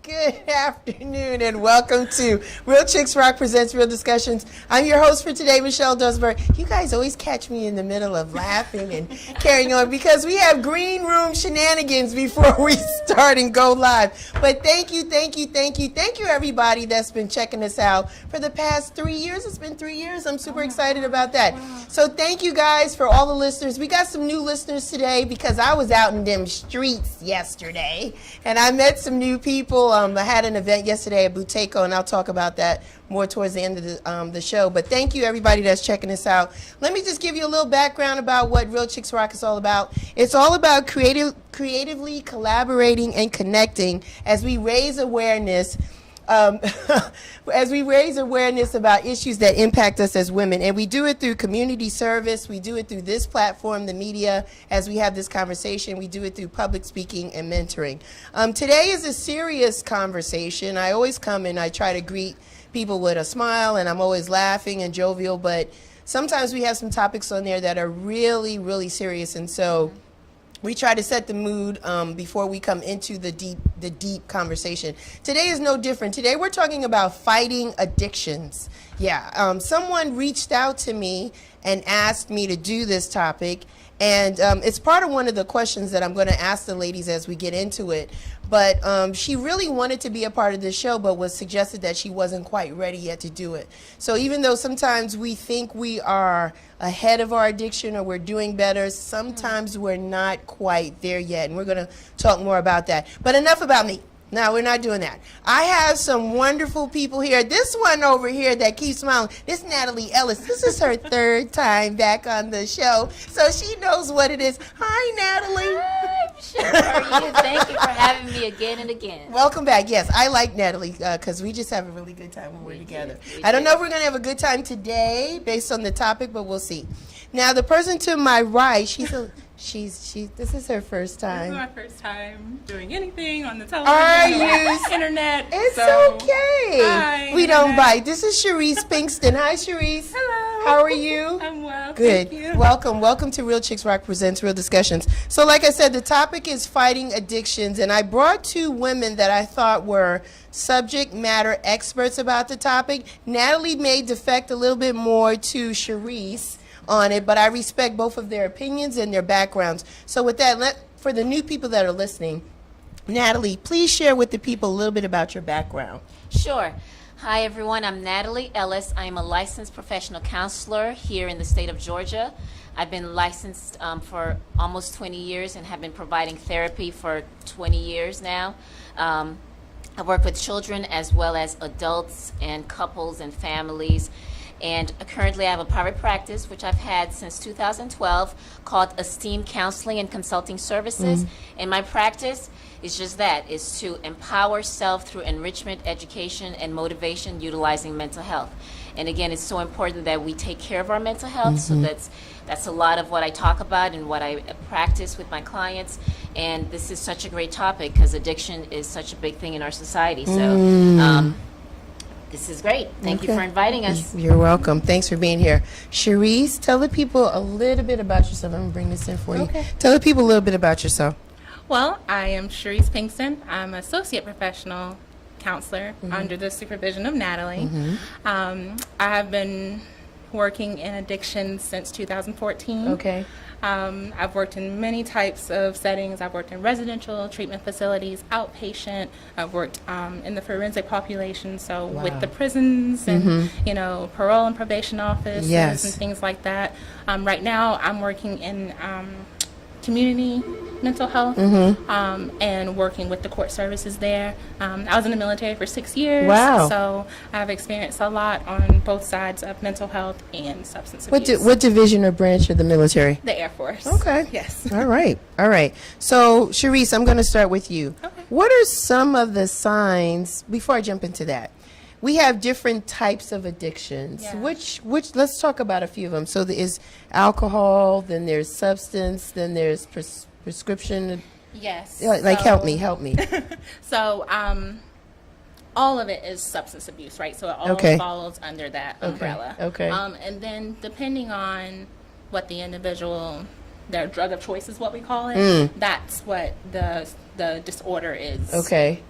Good afternoon and welcome to Real Chicks Rock Presents Real Discussions. I'm your host for today, Michelle Dusberg. You guys always catch me in the middle of laughing and carrying on because we have green room shenanigans before we start and go live. But thank you everybody that's been checking us out for the past 3 years. It's been 3 years. I'm super excited about that. Wow. So thank you guys for all the listeners. We got some new listeners today because I was out in them streets yesterday and I met some new people. I had an event yesterday at Buteco, and I'll talk about that more towards the end of the show. But thank you, everybody that's checking us out. Let me just give you a little background about what Real Chicks Rock is all about. It's all about creatively collaborating and connecting as we raise awareness about issues that impact us as women. And we do it through community service. We do it through this platform, the media, as we have this conversation. We do it through public speaking and mentoring. Today is a serious conversation. I always come and I try to greet people with a smile, and I'm always laughing and jovial, but sometimes we have some topics on there that are really, really serious. And so we try to set the mood before we come into the deep conversation. Today is no different. Today we're talking about fighting addictions. Yeah, someone reached out to me and asked me to do this topic, and it's part of one of the questions that I'm going to ask the ladies as we get into it. But she really wanted to be a part of this show, but was suggested that she wasn't quite ready yet to do it. So even though sometimes we think we are ahead of our addiction or we're doing better, sometimes we're not quite there yet. And we're going to talk more about that. But enough about me. No, we're not doing that. I have some wonderful people here. This one over here that keeps smiling, this is Nathalie Ellis. This is her third time back on the show, so she knows what it is. Hi, Nathalie. Hi, Michelle. How are you? Thank you for having me again and again. Welcome back. Yes, I like Nathalie because we just have a really good time when we're together. I don't know if we're going to have a good time today based on the topic, but we'll see. Now, the person to my right, this is her first time. This is my first time doing anything on the television or internet. It's okay. Hi, we don't bite. This is Cherice Pinkston. Hi, Cherice. Hello. How are you? I'm well. Good. Thank you. Welcome to Real Chicks Rock Presents Real Discussions. So like I said, the topic is fighting addictions, and I brought two women that I thought were subject matter experts about the topic. Nathalie may defect a little bit more to Cherice on it, but I respect both of their opinions and their backgrounds. So with that, for the new people that are listening, Nathalie, please share with the people a little bit about your background. Sure. Hi, everyone. I'm Nathalie Ellis. I'm a licensed professional counselor here in the state of Georgia. I've been licensed for almost 20 years and have been providing therapy for 20 years now. I work with children as well as adults and couples and families. And currently I have a private practice, which I've had since 2012, called Esteem Counseling and Consulting Services. And my practice is just that, is to empower self through enrichment, education, and motivation utilizing mental health. And again, it's so important that we take care of our mental health. So that's a lot of what I talk about and what I practice with my clients. And this is such a great topic because addiction is such a big thing in our society. So this is great. Thank you for inviting us. You're welcome. Thanks for being here. Cherice, tell the people a little bit about yourself. I'm going to bring this in for you. Tell the people a little bit about yourself. Well, I am Cherice Pinkston. I'm an associate professional counselor under the supervision of Nathalie. I have been working in addiction since 2014. Okay. I've worked in many types of settings. I've worked in residential treatment facilities, outpatient. I've worked in the forensic population, so with the prisons and parole and probation offices and things like that. Right now, I'm working in community mental health and working with the court services there. I was in the military for 6 years, so I've experienced a lot on both sides of mental health and substance abuse. What division or branch of the military? The Air Force. Okay. Yes. All right. So, Cherice, I'm going to start with you. Okay. What are some of the signs, before I jump into that? We have different types of addictions. Yeah. Which let's talk about a few of them. So there is alcohol, then there's substance, then there's prescription. Yes. Like, help me. So, all of it is substance abuse, right? So it all falls under that umbrella. Okay. And then depending on what the individual, their drug of choice is what we call it, that's what the disorder is. Okay.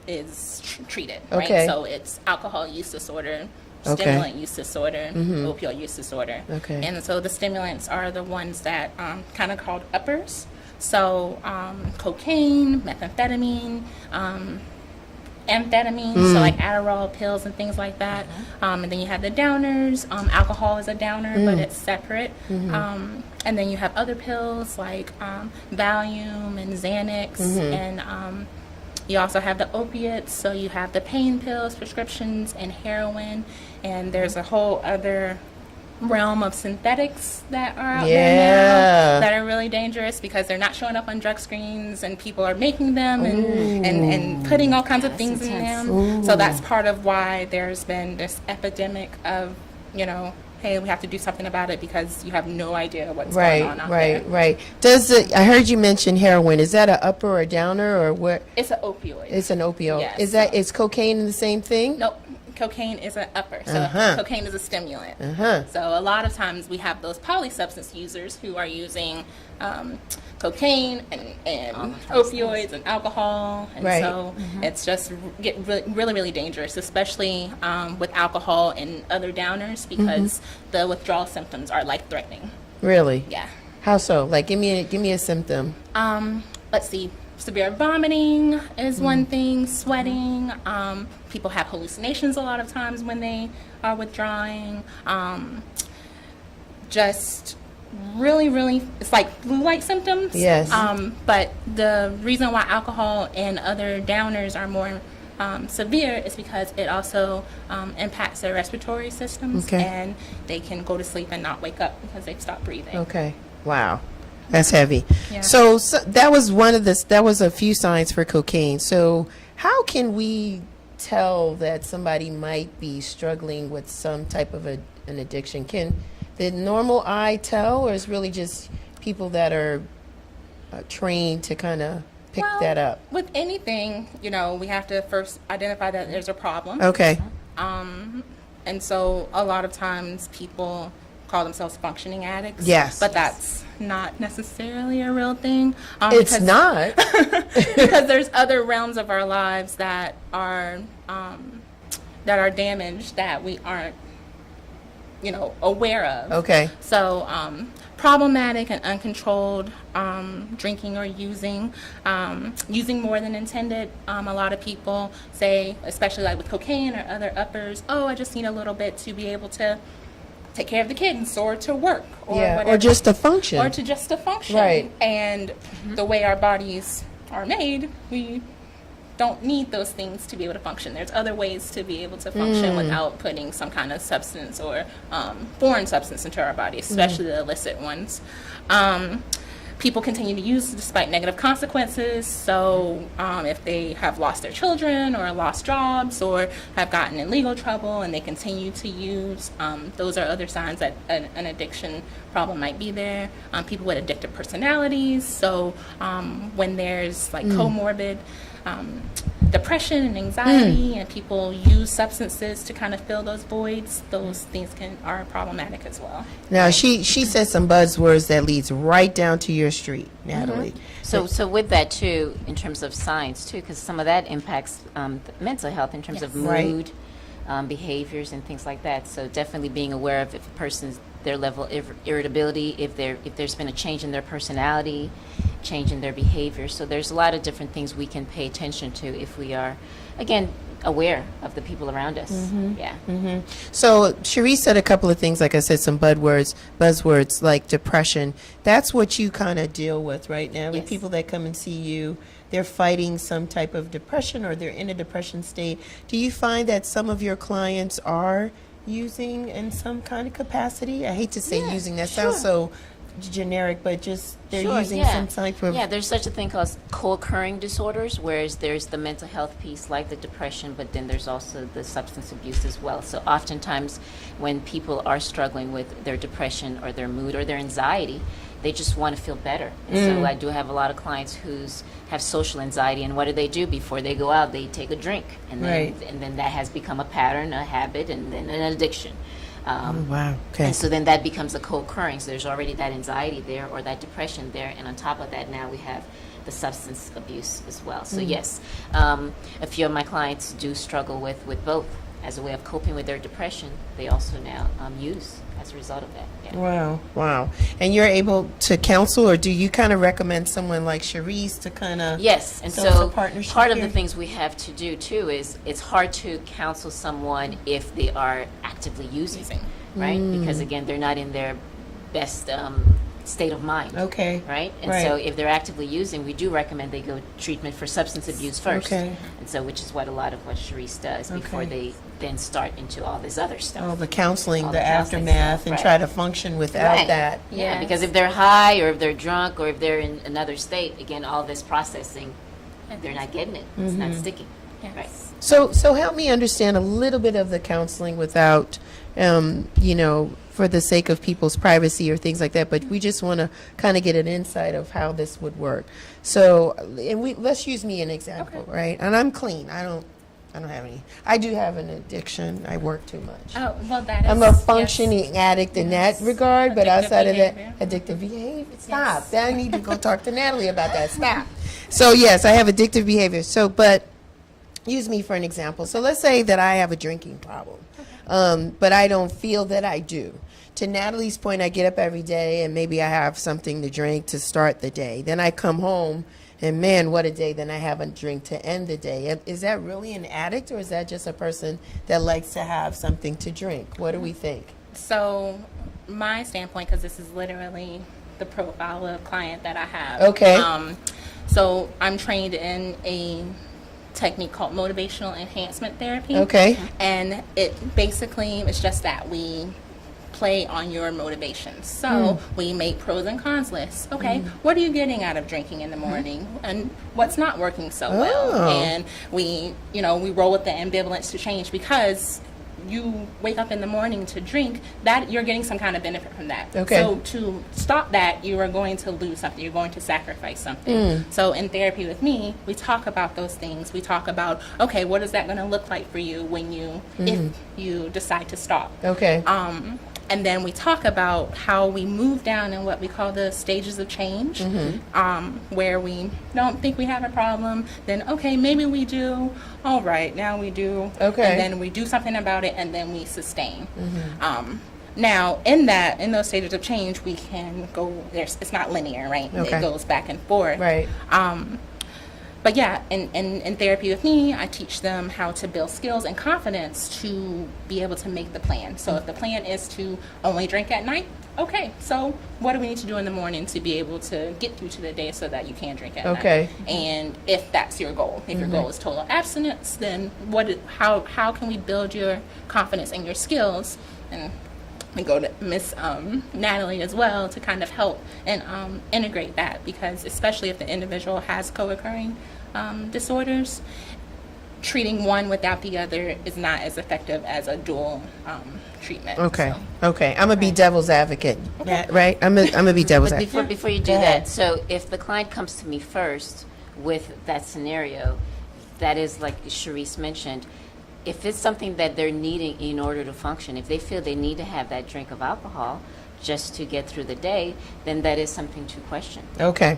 is treated, Okay. right? So it's alcohol use disorder, Okay. stimulant use disorder, opioid use disorder. Okay. And so the stimulants are the ones that kind of called uppers. So cocaine, methamphetamine, amphetamine, so like Adderall pills and things like that. And then you have the downers. Alcohol is a downer, but it's separate. And then you have other pills like Valium and Xanax, and you also have the opiates. So you have the pain pills, prescriptions, and heroin. And there's a whole other realm of synthetics that are out there now that are really dangerous because they're not showing up on drug screens and people are making them and putting all kinds of things in them. So that's part of why there's been this epidemic of, you know, hey, we have to do something about it because you have no idea what's going on out there. Right. I heard you mention heroin. Is that a upper or downer or what? It's an opioid. It's an opioid. Yes. Is cocaine the same thing? Nope. Cocaine is an upper, so cocaine is a stimulant. So a lot of times we have those polysubstance users who are using cocaine and opioids and alcohol, and so it's just get really, really dangerous, especially with alcohol and other downers because the withdrawal symptoms are life-threatening. Really? Yeah. How so? Like, give me a symptom. Let's see. Severe vomiting is one thing, sweating. People have hallucinations a lot of times when they are withdrawing. Just really, really, it's like flu-like symptoms. Yes. But the reason why alcohol and other downers are more severe is because it also impacts their respiratory systems, and they can go to sleep and not wake up because they've stopped breathing. Okay. Wow. That's heavy. Yeah. So that was that was a few signs for cocaine. So how can we tell that somebody might be struggling with some type of an addiction? Can the normal eye tell, or is really just people that are trained to kind of pick that up? With anything, you know, we have to first identify that there's a problem. Okay. And so a lot of times people call themselves functioning addicts. Yes. But that's not necessarily a real thing. It's not. Because there's other realms of our lives that are damaged that we aren't, you know, aware of. Okay. So problematic and uncontrolled drinking or using more than intended. A lot of people say, especially like with cocaine or other uppers, oh, I just need a little bit to be able to take care of the kids or to work or whatever. Or just to function. Or to just to function. Right. And the way our bodies are made, we don't need those things to be able to function. There's other ways to be able to function without putting some kind of substance or foreign substance into our body, especially the illicit ones. People continue to use despite negative consequences. So if they have lost their children or lost jobs or have gotten in legal trouble and they continue to use, those are other signs that an addiction problem might be there. People with addictive personalities. So when there's like comorbid depression and anxiety and people use substances to kind of fill those voids, those things are problematic as well. Now, she said some buzzwords that leads right down to your street, Nathalie. So with that too, in terms of science too, because some of that impacts the mental health in terms of mood, behaviors and things like that. So definitely being aware of if a person's their level of irritability, if there's been a change in their personality, change in their behavior. So there's a lot of different things we can pay attention to if we are, again, aware of the people around us. So Cherice said a couple of things, like I said, some buzzwords like depression. That's what you kind of deal with right now. With people that come and see you, they're fighting some type of depression or they're in a depression state. Do you find that some of your clients are using in some kind of capacity? I hate to say using, that sounds so generic, but just they're using some type of... Yeah, there's such a thing called co-occurring disorders, whereas there's the mental health piece like the depression, but then there's also the substance abuse as well. So oftentimes when people are struggling with their depression or their mood or their anxiety, they just want to feel better. So I do have a lot of clients who have social anxiety, and what do? Before they go out, they take a drink, and then that has become a pattern, a habit, and then an addiction. Wow. Okay. And so then that becomes a co-occurring. So there's already that anxiety there or that depression there, and on top of that, now we have the substance abuse as well. So yes, a few of my clients do struggle with both. As a way of coping with their depression, they also now use as a result of that. Yeah. Wow. And you're able to counsel, or do you kind of recommend someone like Cherice to kind of... Yes, and it's a so partnership part of here? the things we have to do too is it's hard to counsel someone if they are actively using. Right? Because again, they're not in their best state of mind. Okay. Right? And so if they're actively using, we do recommend they go treatment for substance abuse first. Okay. And so which is what a lot of what Cherice does before Okay. they then start into all this other stuff. Oh, the counseling, All the the counseling aftermath, stuff, and right. try to function without Right. that. Yeah, Yes. because if they're high or if they're drunk or if they're in another state, again, all this processing, they're not getting it. It's not sticking. Yes. Right. So help me understand a little bit of the counseling without, for the sake of people's privacy or things like that. But we just want to kind of get an insight of how this would work. So, let's use me an example, right? And I'm clean. I don't have any. I do have an addiction. I work too much. Oh, well, that is... I'm a functioning addict in that regard, but Addictive outside behavior. of that, addictive behavior. Stop. I need to go talk to Nathalie about that. Stop. So yes, I have addictive behavior. So, but use me for an example. So let's say that I have a drinking problem, but I don't feel that I do. To Nathalie's point, I get up every day and maybe I have something to drink to start the day. Then I come home and man, what a day. Then I have a drink to end the day. Is that really an addict, or is that just a person that likes to have something to drink? What do we think? So my standpoint, because this is literally the profile of client that I have. Okay. So I'm trained in a technique called motivational enhancement therapy. Okay. And it basically is just that we play on your motivations. So we make pros and cons lists. Okay, what are you getting out of drinking in the morning, and what's not working so well? And we roll with the ambivalence to change, because you wake up in the morning to drink, that you're getting some kind of benefit from that. Okay. So to stop that, you are going to lose something. You're going to sacrifice something. So in therapy with me, we talk about those things. We talk about, okay, what is that going to look like for you when if you decide to stop? Okay. And then we talk about how we move down in what we call the stages of change, where we don't think we have a problem, then okay, maybe we do, all right, now we do, Okay. and then we do something about it, and then we sustain. Now, in those stages of change, we can go, it's not linear, right? Okay. It goes back and forth. Right. But yeah, in therapy with me, I teach them how to build skills and confidence to be able to make the plan. So if the plan is to only drink at night, okay, so what do we need to do in the morning to be able to get through to the day so that you can drink at Okay. night? And if that's your goal, if your goal is total abstinence, then how can we build your confidence and your skills? And we go to Miss Nathalie as well to kind of help and integrate that, because especially if the individual has co-occurring disorders, treating one without the other is not as effective as a dual treatment. Okay. So. Okay. I'm gonna be devil's advocate. Right. I'm gonna be devil's But advocate. before you do Go ahead. that, so if the client comes to me first with that scenario, that is like Cherice mentioned, if it's something that they're needing in order to function, if they feel they need to have that drink of alcohol just to get through the day, then that is something to question. Okay.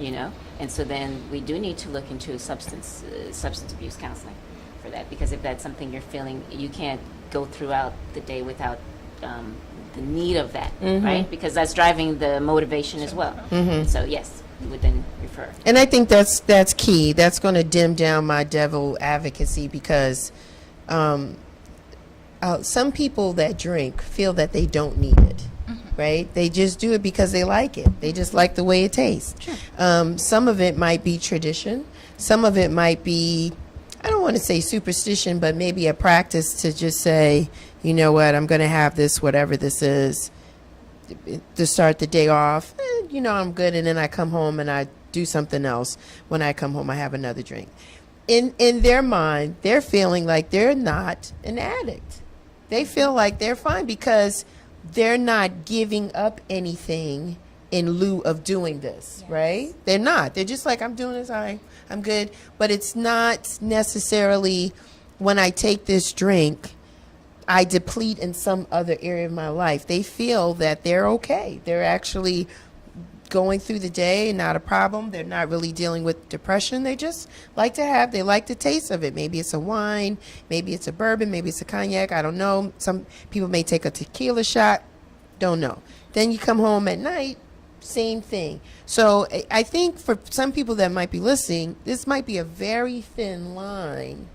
And so then we do need to look into substance abuse counseling for that, because if that's something you're feeling, you can't go throughout the day without the need of that, right? Because that's driving the motivation as well. So yes, we would then refer. And I think that's key. That's going to dim down my devil advocacy, because some people that drink feel that they don't need it, right? They just do it because they like it. They just like the way it tastes. Sure. Some of it might be tradition. Some of it might be, I don't want to say superstition, but maybe a practice to just say, you know what, I'm going to have this, whatever this is, to start the day off. I'm good, and then I come home and I do something else. When I come home, I have another drink. In their mind, they're feeling like they're not an addict. They feel like they're fine because they're not giving up anything in lieu of doing this, right? They're not. They're just like, I'm doing this, I'm good. But it's not necessarily when I take this drink, I deplete in some other area of my life. They feel that they're okay. They're actually going through the day, not a problem. They're not really dealing with depression. They just like they like the taste of it. Maybe it's a wine, maybe it's a bourbon, maybe it's a cognac. I don't know. Some people may take a tequila shot. Don't know. Then you come home at night, same thing. So I think for some people that might be listening, this might be a very thin line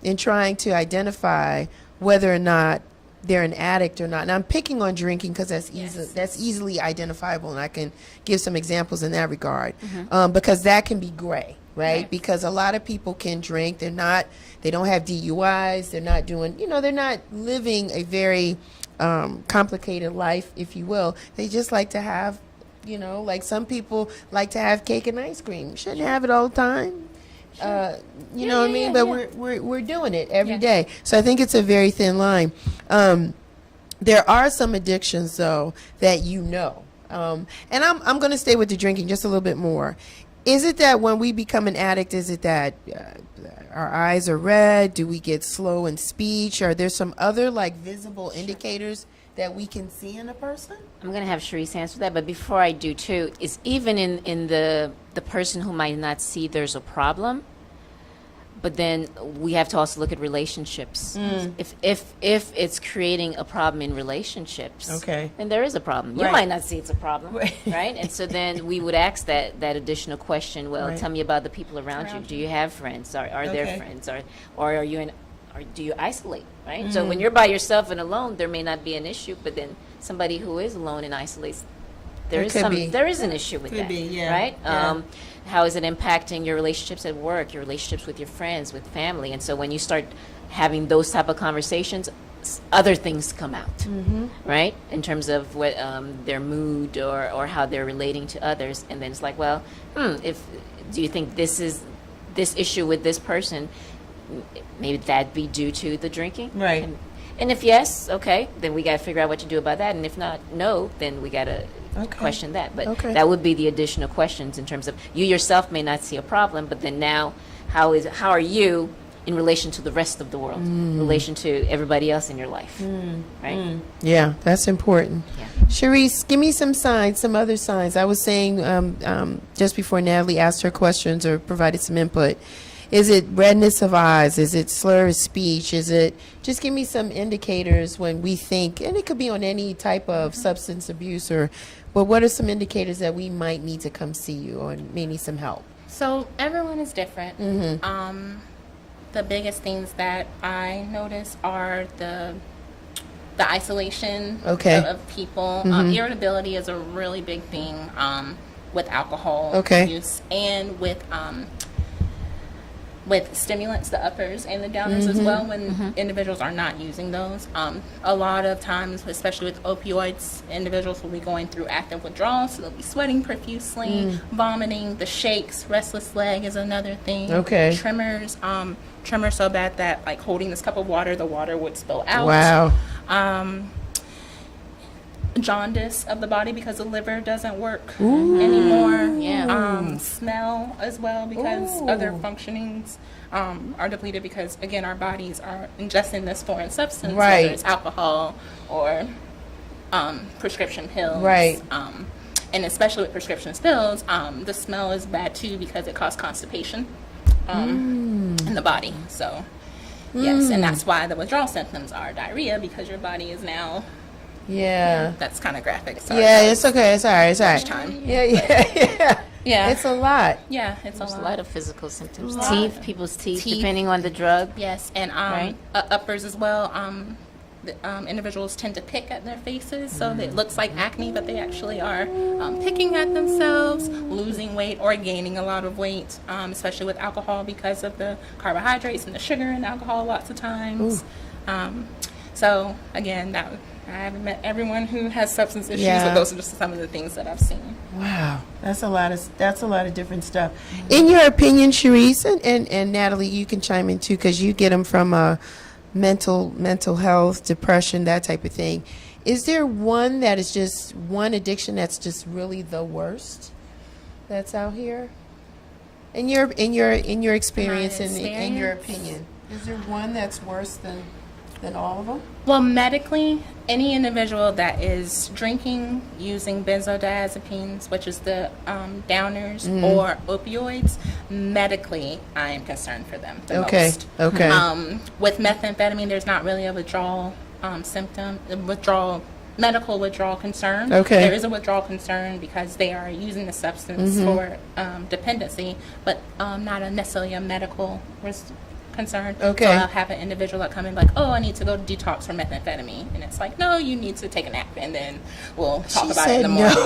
in trying to identify whether or not they're an addict or not. And I'm picking on drinking because that's easily identifiable, and I can give some examples in that regard, because that can be gray, right? Because a lot of people can drink. They don't have DUIs. They're not doing, they're not living a very complicated life, if you will. They just like to have, like some people like to have cake and ice cream. Shouldn't have it all the time. You know what I mean? But we're doing it every day. So I think it's a very thin line. There are some addictions though that and I'm going to stay with the drinking just a little bit more. Is it that when we become an addict, is it that our eyes are red? Do we get slow in speech? Are there some other like visible indicators that we can see in a person? I'm going to have Cherice answer that, but before I do too, is even in the person who might not see there's a problem, but then we have to also look at relationships. If it's creating a problem in relationships, then there is a problem. You might not see it's a problem, right? And so then we would ask that additional question. Well, tell me about the people around you. Do you have friends? Are there friends? Or are you or do you isolate, right? So when you're by yourself and alone, there may not be an issue, but then somebody who is alone and isolates, there is an issue with that, right? Yeah. How is it impacting your relationships at work, your relationships with your friends, with family? And so when you start having those type of conversations, other things come out, right? In terms of what their mood or how they're relating to others. And then it's like, well, do you think this issue with this person, maybe that be due to the drinking? Right. And if yes, okay, then we got to figure out what to do about that. And if not, no, then we got to question that. But that would be the additional questions in terms of you yourself may not see a problem, but then now how are you in relation to the rest of the world, in relation to everybody else in your life, right? Yeah, that's important. Yeah. Cherice, give me some signs, some other signs. I was saying just before Nathalie asked her questions or provided some input, is it redness of eyes? Is it slur of speech? Just give me some indicators when we think, and it could be on any type of substance abuse but what are some indicators that we might need to come see you or may need some help? So everyone is different. The biggest things that I notice are the isolation of people. Irritability is a really big thing with alcohol use and with stimulants, the uppers and the downers as well, when individuals are not using those. A lot of times, especially with opioids, individuals will be going through active withdrawal, so they'll be sweating profusely, vomiting, the shakes, restless leg is another thing. Tremors, tremors so bad that like holding this cup of water, the water would spill out. Wow. Jaundice of the body because the liver doesn't work anymore. Smell as well because other functionings are depleted because, again, our bodies are ingesting this foreign substance, whether it's alcohol or prescription pills. And especially with prescription pills, the smell is bad too because it causes constipation in the body. So, yes, and that's why the withdrawal symptoms are diarrhea because your body is now... Yeah. That's kind of graphic. Sorry, it's okay. It's all right. It's all right. Time. Yeah. It's a lot. Yeah, it's There's a lot. a lot of physical symptoms. People's teeth, depending on the drug. Yes, and uppers as well. Individuals tend to pick at their faces, so it looks like acne, but they actually are picking at themselves, losing weight or gaining a lot of weight, especially with alcohol because of the carbohydrates and the sugar in alcohol lots of times. So, again, I haven't met everyone who has substance issues, but those are just some of the things that I've seen. Wow, that's a lot of different stuff. In your opinion, Cherice and Nathalie, you can chime in too because you get them from mental health, depression, that type of thing. Is there one that is just one addiction that's just really the worst that's out here? In your experience and in your opinion, is there one that's worse than? than all of them? Well, medically, any individual that is drinking, using benzodiazepines, which is the downers, or opioids, medically, I am concerned for them the most. Okay. With methamphetamine, there's not really a withdrawal medical withdrawal concern. Okay. There is a withdrawal concern because they are using the substance for dependency, but not necessarily a medical concern. Okay. So I'll have an individual that come in like, oh, I need to go to detox for methamphetamine, and it's like, no, you need to take a nap, and then we'll talk about it in the morning.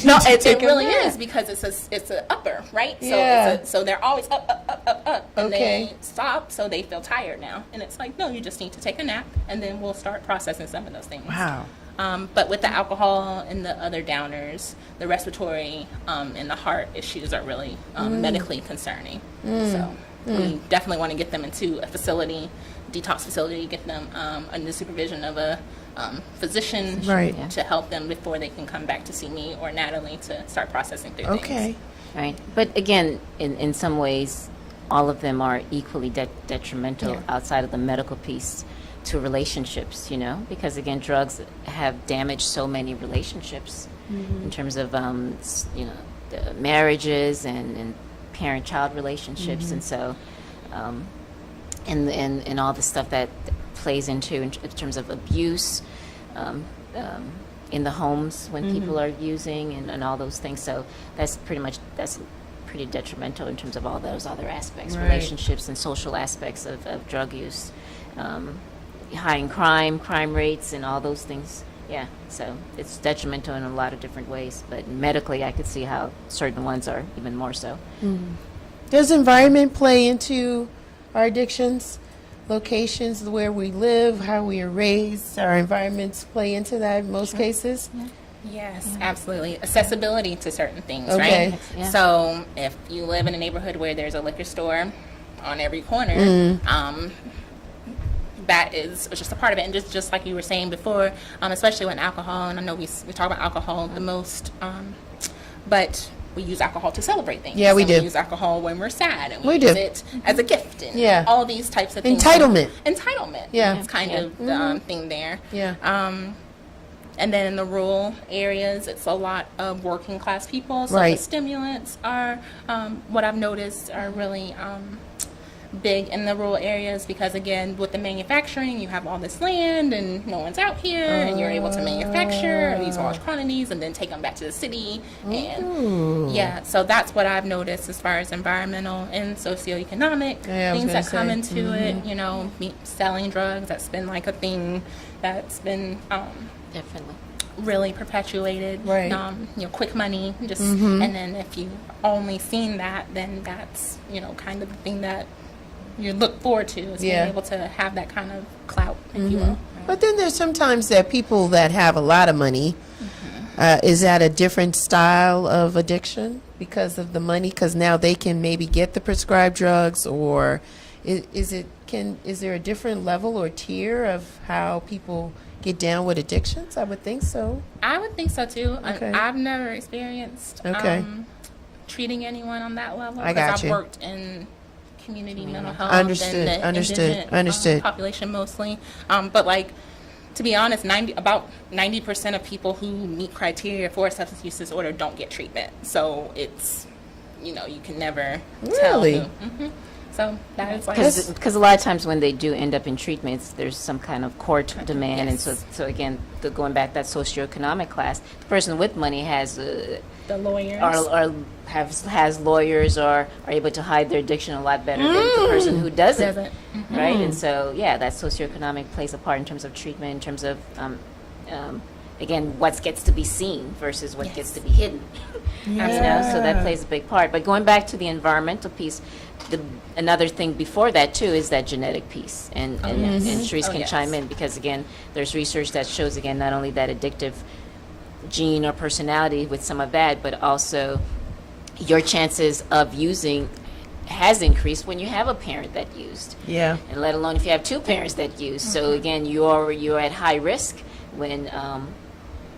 No, it really is, because it's a upper, right? Yeah. So they're always up, and Okay. they stop, so they feel tired now, and it's like, no, you just need to take a nap, and then we'll start processing some of those things. Wow. But with the alcohol and the other downers, the respiratory and the heart issues are really medically concerning. So we definitely want to get them into a facility, detox facility, get them under the supervision of a physician Right. to help them before they can come back to see me or Nathalie to start processing through Okay. things. Right. But again, in some ways, all of them are equally detrimental outside of the medical piece to relationships, because again, drugs have damaged so many relationships in terms of, the marriages and parent-child relationships, and so, and all the stuff that plays into in terms of abuse in the homes when people are using and all those things. So that's pretty detrimental in terms of all those other aspects, Right. relationships and social aspects of drug use. High in crime rates, and all those things. Yeah, so it's detrimental in a lot of different ways. But medically, I could see how certain ones are even more so. Does environment play into our addictions? Locations where we live, how we are raised, our environments play into that in most cases? Yes, absolutely. Accessibility to certain things, Okay. right? Yeah. So if you live in a neighborhood where there's a liquor store on every corner, that is just a part of it. And just like you were saying before, especially with alcohol, and I know we talk about alcohol the most, but we use alcohol to celebrate things. Yeah, we And do. We use alcohol when we're sad, and We we do. use it as a gift, and Yeah. all these types of things. Entitlement. Yeah. It's kind of the thing there. Yeah. And then in the rural areas, it's a lot of working class people. So Right. the stimulants are, what I've noticed, are really big in the rural areas, because again, with the manufacturing, you have all this land and no one's out here, and you're able to manufacture these large quantities and then take them back to the city. And yeah, so that's what I've noticed as far as environmental and socioeconomic Yeah, I was things gonna that come say. into it. Selling drugs, that's been like a thing that's been Definitely. really perpetuated. Right. Quick money, just and then if you only seen that, then that's kind of the thing that you look forward to, is Yeah. being able to have that kind of clout, if you will. But then there's sometimes that people that have a lot of money, is that a different style of addiction because of the money? Because now they can maybe get the prescribed drugs, or is there a different level or tier of how people get down with addictions? I would think so. I would think so too. Okay. I've never experienced Okay. treating anyone on that level. I got I've you. worked in community mental health Understood, and the understood, indigent, understood. population mostly. But like, to be honest, about 90% of people who meet criteria for a substance use disorder don't get treatment. So it's, you can never tell. Really? So that is like, Because a lot of times when they do end up in treatments, there's some kind of court demand, and so again, going back that socioeconomic class, the person with money has the lawyers. or has lawyers, or are able to hide their addiction a lot better than the person who doesn't. Right, and so that socioeconomic plays a part in terms of treatment, in terms of again, what gets to be seen versus what gets to be hidden. So that plays a big part. But going back to the environmental piece, another thing before that too is that genetic piece, and Cherice can chime in, because again, there's research that shows again not only that addictive gene or personality with some of that, but also your chances of using has increased when you have a parent that used. Yeah. And let alone if you have two parents that use. So again, you're at high risk when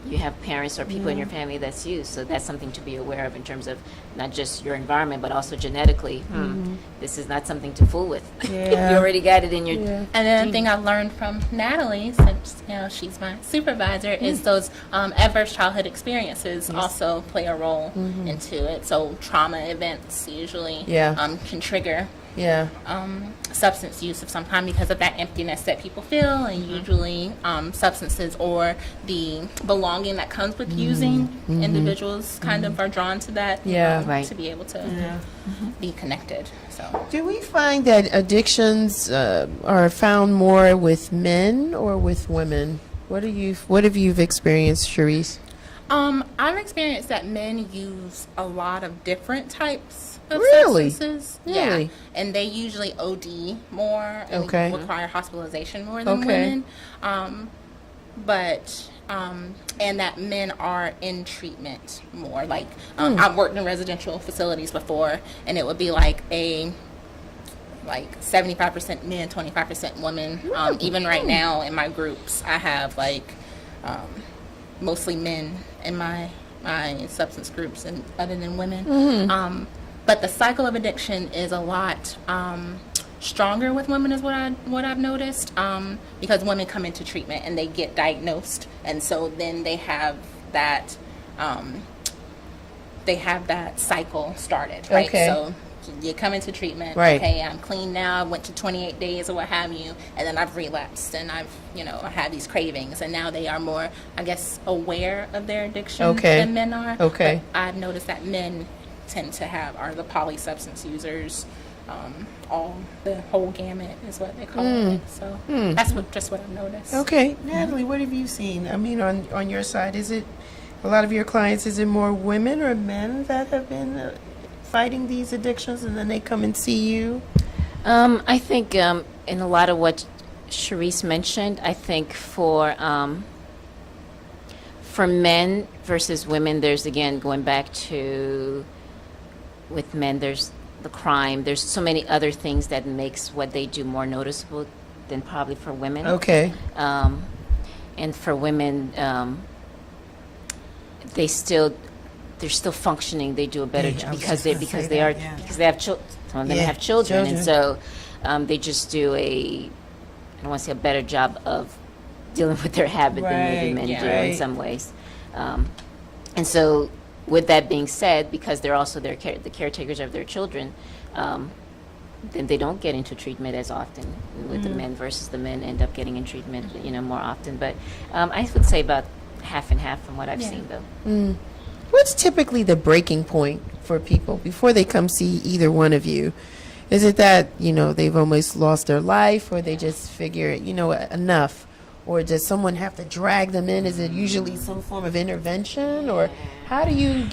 you have parents or people in your family that's used. So that's something to be aware of in terms of not just your environment, but also genetically. This is not something to fool with. Yeah. You already got it in your. And then the thing I learned from Natalie, since she's my supervisor, is those adverse childhood experiences also play a role into it. So trauma events usually can trigger substance use of some kind because of that emptiness that people feel, and usually substances or the belonging that comes with using individuals kind of are drawn to that to be able to be connected. So Do we find that addictions are found more with men or with women? What have you experienced, Cherice? I've experienced that men use a lot of different types of Really? substances. Really? Yeah, and they usually OD more and Okay. require hospitalization more than Okay. women. And that men are in treatment more. Like I've worked in residential facilities before, and it would be like 75% men, 25% women. Even right now in my groups, I have mostly men in my substance groups and other than women. But the cycle of addiction is a lot stronger with women is what I've noticed, because women come into treatment and they get diagnosed, and so then they have that cycle started, right? Okay. So you come into treatment, Right. okay, I'm clean now, I went to 28 days or what have you, and then I've relapsed and I had these cravings, and now they are more, I guess, aware of their addiction Okay. than men are. Okay. But I've noticed that men tend to are the polysubstance users, all the whole gamut is what they call it. So that's what I've noticed. Okay, Natalie, what have you seen? I mean, on your side, is it a lot of your clients? Is it more women or men that have been fighting these addictions, and then they come and see you? I think in a lot of what Cherice mentioned, I think for men versus women, there's, again, going back to with men, there's the crime. There's so many other things that makes what they do more noticeable than probably for women. Okay. And for women, they're still functioning. They do a better Yeah, I was because just they gonna say are that, yeah. because they have children. Some of them Yeah, have children, and so children. they just do I don't want to say a better job of dealing with their habit than maybe Right, men yeah. do in Right. some ways. And so, with that being said, because they're also the caretakers of their children, then they don't get into treatment as often with the men versus the men end up getting in treatment, more often. But I would say about half and half from what I've seen, though. What's typically the breaking point for people before they come see either one of you? Is it that, they've almost lost their life, or they just figure, enough? Or does someone have to drag them in? Is it usually some form of intervention? Or how do we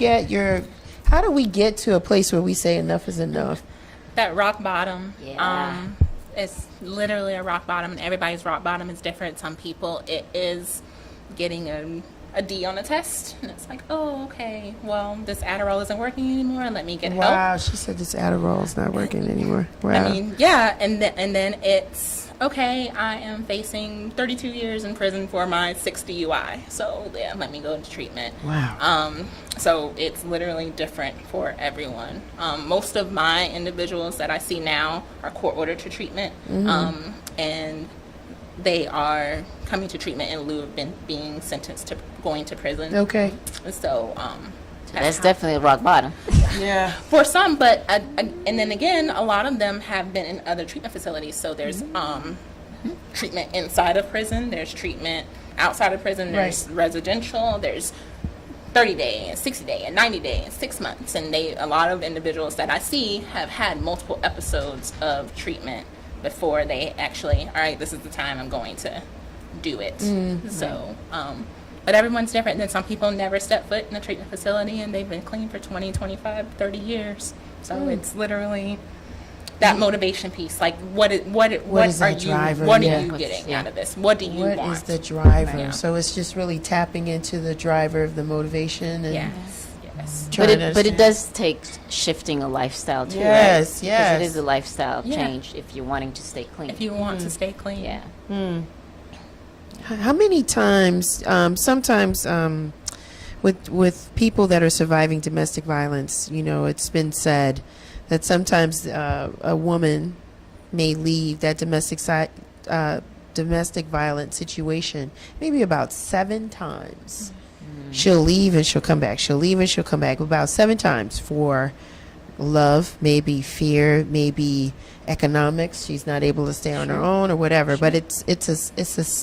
get to a place where we say enough is enough? That rock bottom. Yeah. It's literally a rock bottom, and everybody's rock bottom is different. Some people, it is getting a D on a test, and it's like, oh, okay, well, this Adderall isn't working anymore. Let me get help. Wow, she said this Adderall is not working anymore. Wow. I mean, yeah, and then it's okay. I am facing 32 years in prison for my 6th DUI, so yeah, let me go into treatment. Wow. So it's literally different for everyone. Most of my individuals that I see now are court ordered to treatment, and they are coming to treatment in lieu of being sentenced to going to prison. Okay. So That's definitely a rock bottom. Yeah. for some, but and then again, a lot of them have been in other treatment facilities. So there's treatment inside of prison. There's treatment outside of prison. There's residential. There's 30-day and 60-day and 90-day and 6 months. And a lot of individuals that I see have had multiple episodes of treatment before they actually, all right, this is the time I'm going to do it. So, but everyone's different. Then some people never step foot in a treatment facility, and they've been clean for 20, 25, 30 years. So it's literally that motivation piece. Like, what are you getting out of this? What do you want? What is the driver? Yeah. So it's just really tapping into the driver of the motivation and Yes. trying to But it understand. does take shifting a lifestyle too, Yes, right? yes. Because it is a lifestyle Yeah. change if you're wanting to stay clean. If you want to stay clean. yeah. How many times, sometimes with people that are surviving domestic violence, you know, it's been said that sometimes a woman may leave that domestic violence situation maybe about 7 times. She'll leave and she'll come back. She'll leave and she'll come back about 7 times for love, maybe fear, maybe economics. She's not able to stay on her own or whatever. But it's a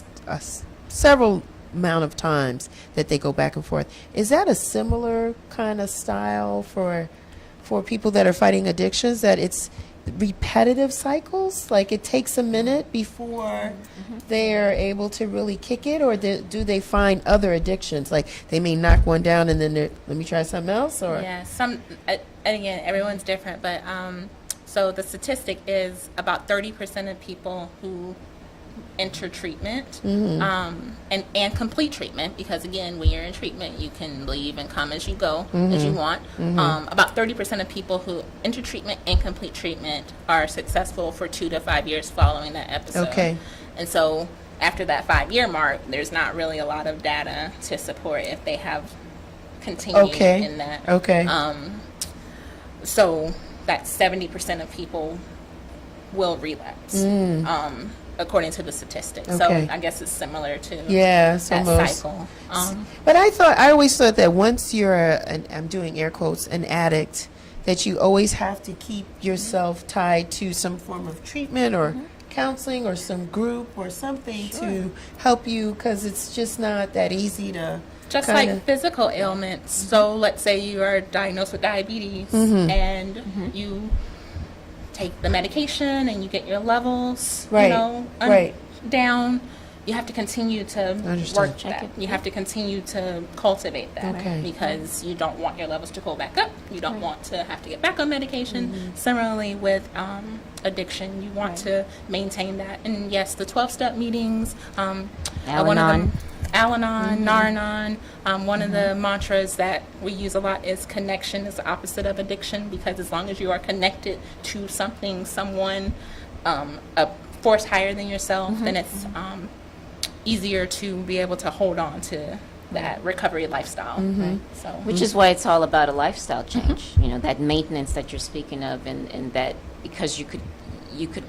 several amount of times that they go back and forth. Is that a similar kind of style for people that are fighting addictions? That it's repetitive cycles, like it takes a minute before they're able to really kick it, or do they find other addictions, like they may knock one down and then let me try something else? Or Yeah, and again, everyone's different, but so the statistic is about 30% of people who enter treatment and complete treatment, because again, when you're in treatment, you can leave and come as you go, as you want. About 30% of people who enter treatment and complete treatment are successful for 2 to 5 years following that episode. Okay. And so after that 5-year mark, there's not really a lot of data to support if they have continued in that. Okay. So that 70% of people will relapse. According to the statistics. So Okay. I guess it's similar to Yes, that almost. cycle. But I always thought that once you're I'm doing air quotes, an addict, that you always have to keep yourself tied to some form of treatment or counseling or some group or something to help you, because it's just not that easy to Just kinda- like physical ailments. So let's say you are diagnosed with diabetes and you take the medication and you get your levels, Right, you know, right. down. You have to continue to Understand. work Check that. it. You have to continue to cultivate that Okay. because you don't want your levels to go back up. You don't want to have to get back on medication. Similarly with addiction, you want to maintain that. And yes, the 12-step meetings, one of them, Al-Anon, Nar-Anon. One of the mantras that we use a lot is connection is the opposite of addiction, because as long as you are connected to something, someone, a force higher than yourself, then it's easier to be able to hold on to that recovery lifestyle. Right? So, Which is why it's all about a lifestyle change. You know, that maintenance that you're speaking of, and that because you could,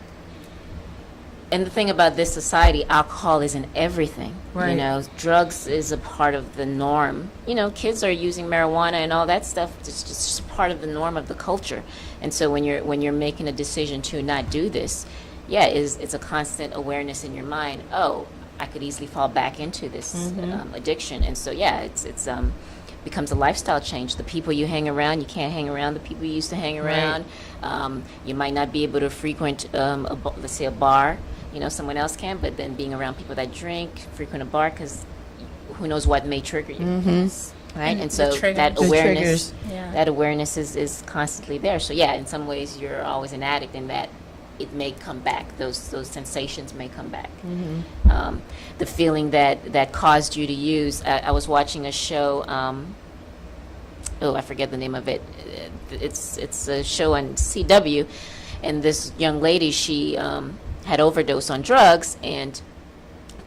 and the thing about this society, alcohol is in everything. Right. You know, drugs is a part of the norm. You know, kids are using marijuana and all that stuff. It's just part of the norm of the culture. And so when you're making a decision to not do this, yeah, it's a constant awareness in your mind. Oh, I could easily fall back into this addiction. And so yeah, it's becomes a lifestyle change. The people you hang around, you can't hang around the people you used to hang around. You might not be able to frequent, let's say, a bar. You know, someone else can, but then being around people that drink, frequent a bar, because who knows what may trigger you, right? And so that awareness, that awareness is constantly there. So yeah, in some ways, you're always an addict in that it may come back. Those sensations may come back. The feeling that caused you to use. I was watching a show. I forget the name of it. It's a show on CW, and this young lady, she had overdosed on drugs, and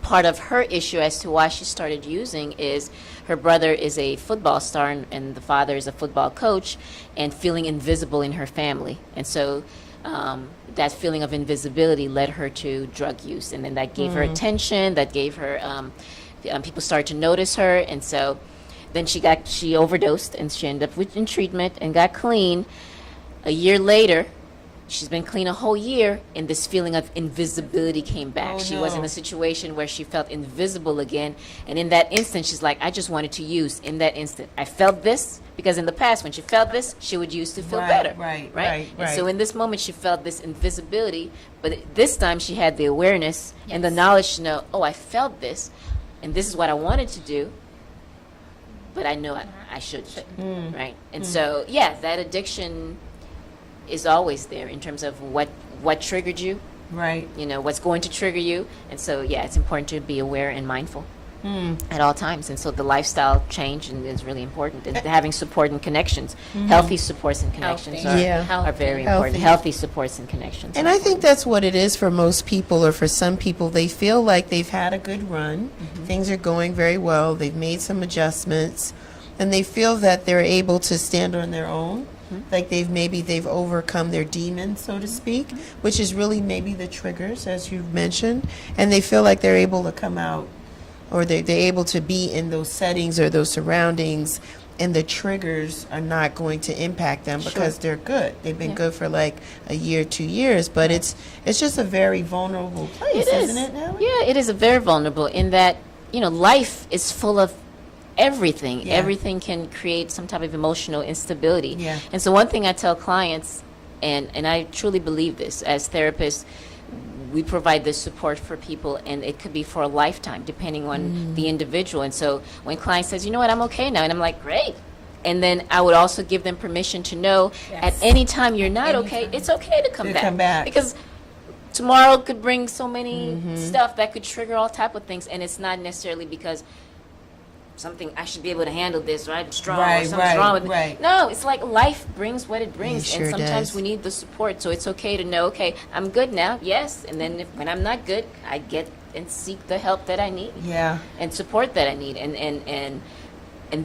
part of her issue as to why she started using is her brother is a football star and the father is a football coach, and feeling invisible in her family. And so that feeling of invisibility led her to drug use, and then that gave her attention, that gave her people started to notice her, and so then she overdosed, and she ended up in treatment and got clean. A year later, she's been clean a whole year, and this feeling of invisibility came back. Oh, she was in a situation where she felt invisible again, and in that instant, she's like, I just wanted to use. In that instant, I felt this, because in the past, when she felt this, she would use to feel better. Right. And so in this moment, she felt this invisibility, but this time she had the awareness and the knowledge to know, oh, I felt this, and this is what I wanted to do, but I know I shouldn't, right? And so, yeah, that addiction is always there in terms of what triggered you, Right. you know, what's going to trigger you. And so, yeah, it's important to be aware and mindful. at all times. And so the lifestyle change is really important. And having support and connections, healthy supports and connections Healthy. are very Healthy. important. Healthy supports and connections. And I think that's what it is for most people, or for some people. They feel like they've had a good run. Things are going very well. They've made some adjustments, and they feel that they're able to stand on their own. Like they've overcome their demons, so to speak, which is really maybe the triggers, as you've mentioned, and they feel like they're able to come out, or they're able to be in those settings or those surroundings, and the triggers are not going to impact them because they're good. They've been good for like a year, 2 years, but it's just a very vulnerable place, isn't it, Natalie? Yeah, it is a very vulnerable in that, life is full of everything. Yeah. Everything can create some type of emotional instability. Yeah. And so one thing I tell clients, and I truly believe this, as therapists, we provide this support for people, and it could be for a lifetime, depending on the individual. And so when client says, you know what, I'm okay now, and I'm like, great. And then I would also give them permission to know at any time you're not okay, it's okay to come back. Because tomorrow could bring so many stuff that could trigger all type of things, and it's not necessarily because something I should be able to handle this, or I'm strong, or something's wrong with me. No, it's like life brings what it brings, It sure and sometimes does. we need the support. So it's okay to know, okay, I'm good now, yes, and then when I'm not good, I get and seek the help that I need, and support that I need, and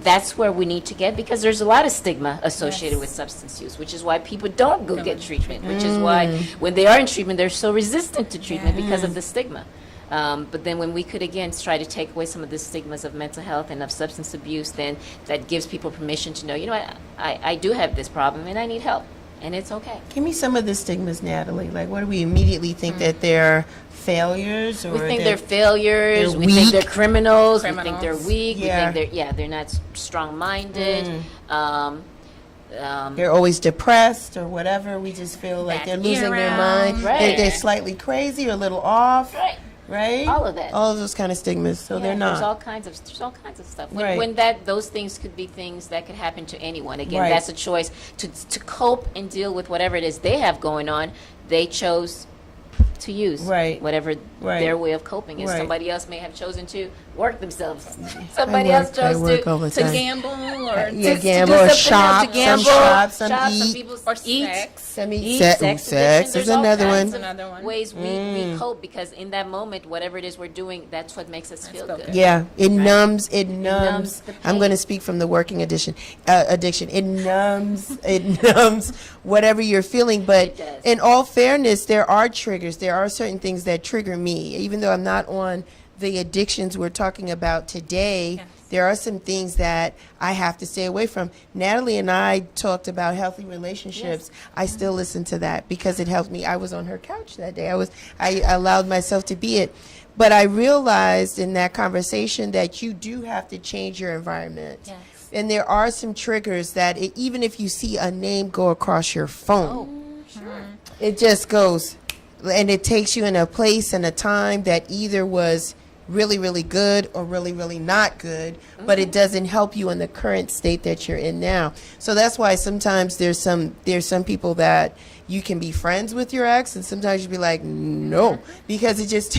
that's where we need to get, because there's a lot of stigma associated with substance use, which is why people don't go get treatment, which is why when they are in treatment, they're so resistant to treatment because of the stigma. But then when we could, again, try to take away some of the stigmas of mental health and of substance abuse, then that gives people permission to know, you know what, I do have this problem and I need help, and it's okay. Give me some of the stigmas, Natalie. Like, what do we immediately think that they're failures, or We think they're failures, they're we think they're weak? criminals, we think they're weak, Yeah. we think they're not strong-minded. They're always depressed or whatever. We just feel like Bad they're to be losing their around. mind. Right. They're slightly crazy or a little off. Right? All of that. All of those kind of stigmas. So they're There's all not. kinds of stuff. Right. When those things could be things that could happen to anyone. Again, Right. that's a choice to cope and deal with whatever it is they have going on. They chose to use whatever their way of coping is. Right. Somebody else may have chosen to work themselves. Somebody else chose to gamble or gamble or shop. to gamble, Some some eat. people or eat. sex. Some Eat, eat. sex Sex addiction. is There's all another kinds one. of Another one. ways we cope, because in that moment, whatever it is we're doing, that's what makes us feel good. Yeah, it numbs. numbs the I'm going to speak from the working addiction. It numbs whatever you're feeling. But It does. in all fairness, there are triggers. There are certain things that trigger me, even though I'm not on the addictions we're talking about today. Yes. There are some things that I have to stay away from. Natalie and I talked about healthy relationships. I still listen to that because it helped me. I was on her couch that day. I allowed myself to be it. But I realized in that conversation that you do have to change your environment. Yes. And there are some triggers that even if you see a name go across your phone, it just goes, and it takes you in a place and a time that either was really, really good or really, really not good, but it doesn't help you in the current state that you're in now. So that's why sometimes there's some people that you can be friends with your ex, and sometimes you be like, no, because it just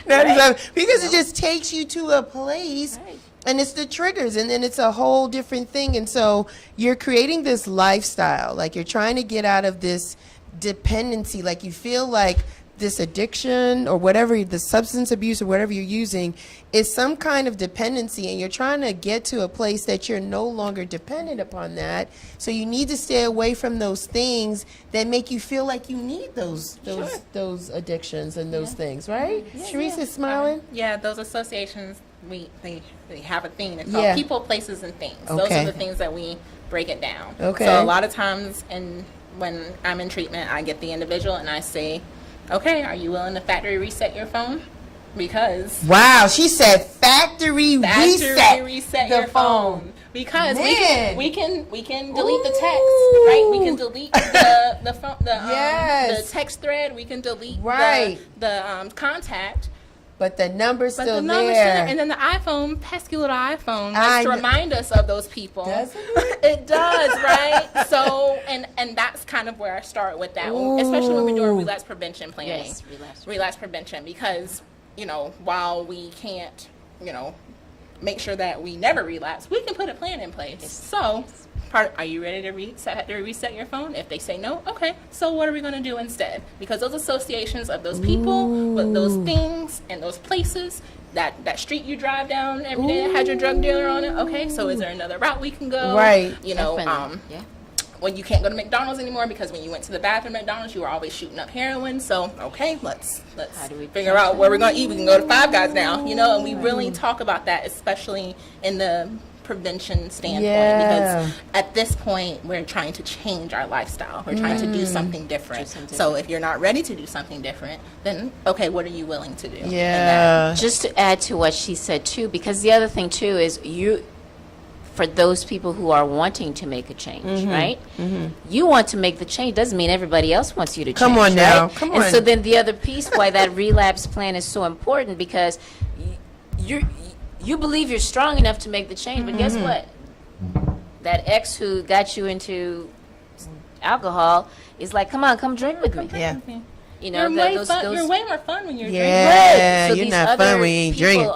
because it just takes you to a place. And it's the triggers, and then it's a whole different thing. And so you're creating this lifestyle, like you're trying to get out of this dependency, like you feel like this addiction or whatever, the substance abuse or whatever you're using is some kind of dependency, and you're trying to get to a place that you're no longer dependent upon that. So you need to stay away from those things that make you feel like you need those addictions and those things, right? Cherice is smiling. Yeah, those associations, they have a thing. It's called people, places, and things. Those Okay. are the things that we break it down. Okay. So a lot of times, when I'm in treatment, I get the individual and I say, okay, are you willing to factory reset your phone? Because Wow, she said factory reset the your phone. Because Man. we can delete the text, right? We can delete the phone, Yes. the text thread. We can delete Right. the contact. But the number's But still the number's still there. there. And then the iPhone, pesky little iPhone, I likes to kn- remind us of those people. Doesn't It does, right? So, and that's kind of where I start with that, especially when we're doing relapse prevention planning. Yes, relapse. Relapse prevention, because while we can't, make sure that we never relapse, we can put a plan in place. So, are you ready to reset your phone? If they say no, okay, so what are we going to do instead? Because those associations of those people with those things and those places, that street you drive down every day that had your drug dealer on it, okay, so is there another route we can go? Right. Well, you can't go to McDonald's anymore because when you went to the bathroom at McDonald's, you were always shooting up heroin. So, okay, let's figure out where we're going to eat. We can go to Five Guys now, and we really talk about that, especially in the prevention standpoint, because at this point, we're trying to change our lifestyle. We're trying to do something different. So if you're not ready to do something different, then, okay, what are you willing to do? Yeah. Just to add to what she said, too, because the other thing, too, is for those people who are wanting to make a change, right? You want to make the change doesn't mean everybody else wants you to change. Come on now, right? come on. And so then the other piece why that relapse plan is so important, because you believe you're strong enough to make the change, but guess what? That ex who got you into alcohol is like, come drink with me. Yeah. You're way more fun when you're drinking. Yeah, So you're these not other fun when you ain't drinking. people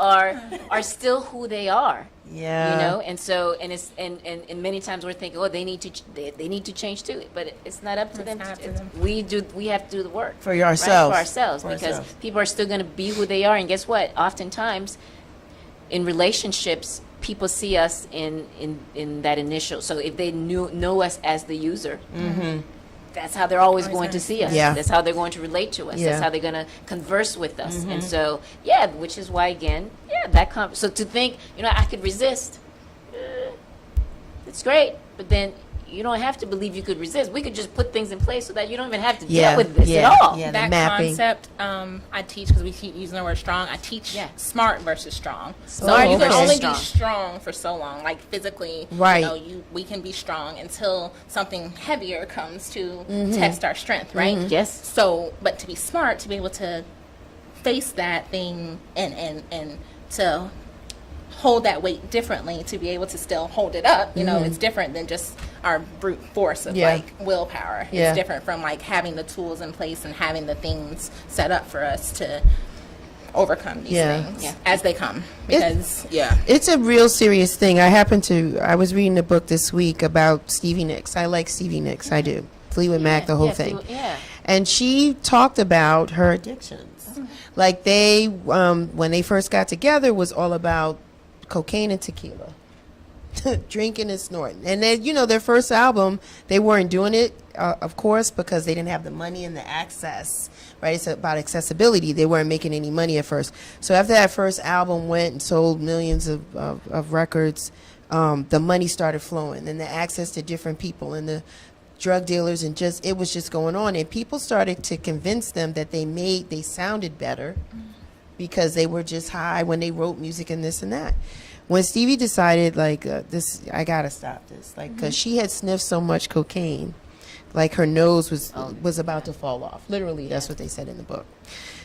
are still who they are. Yeah. And so it's and many times we're thinking, they need to change too, but it's not up to them. We have to do the work For ourselves. right? For ourselves, because people are still going to be who they are, and guess what? Oftentimes, in relationships, people see us in that initial. So if they know us as the user. That's how they're always going to see us. Yeah. That's how they're going to relate to us. Yeah. That's how they're going to converse with us. And so, which is why, again, so to think, I could resist, it's great, but then you don't have to believe you could resist. We could just put things in place so that you don't even have to deal with this at all. Yeah, that mapping. concept, I teach, because we keep using the word strong, I teach smart versus strong. So Smart you can versus only strong. be strong for so long, like physically, Right. we can be strong until something heavier comes to test our strength, right? Yes. So, but to be smart, to be able to face that thing and to hold that weight differently, to be able to still hold it up, it's different than just our brute force of willpower. Yeah. It's different from having the tools in place and having the things set up for us to overcome these things as they come. Because It's a real serious thing. I was reading a book this week about Stevie Nicks. I like Stevie Nicks. I do. Fleetwood Mac, the whole thing. And she talked about her addictions. Like they, when they first got together, was all about cocaine and tequila, drinking and snorting. And then, their first album, they weren't doing it, of course, because they didn't have the money and the access, right? It's about accessibility. They weren't making any money at first. So after that first album went and sold millions of records, the money started flowing, and the access to different people and the drug dealers, and it was just going on. And people started to convince them that they sounded better because they were just high when they wrote music and this and that. When Stevie decided, I gotta stop this, because she had sniffed so much cocaine, her nose was about to fall off. Literally, that's what they said in the book.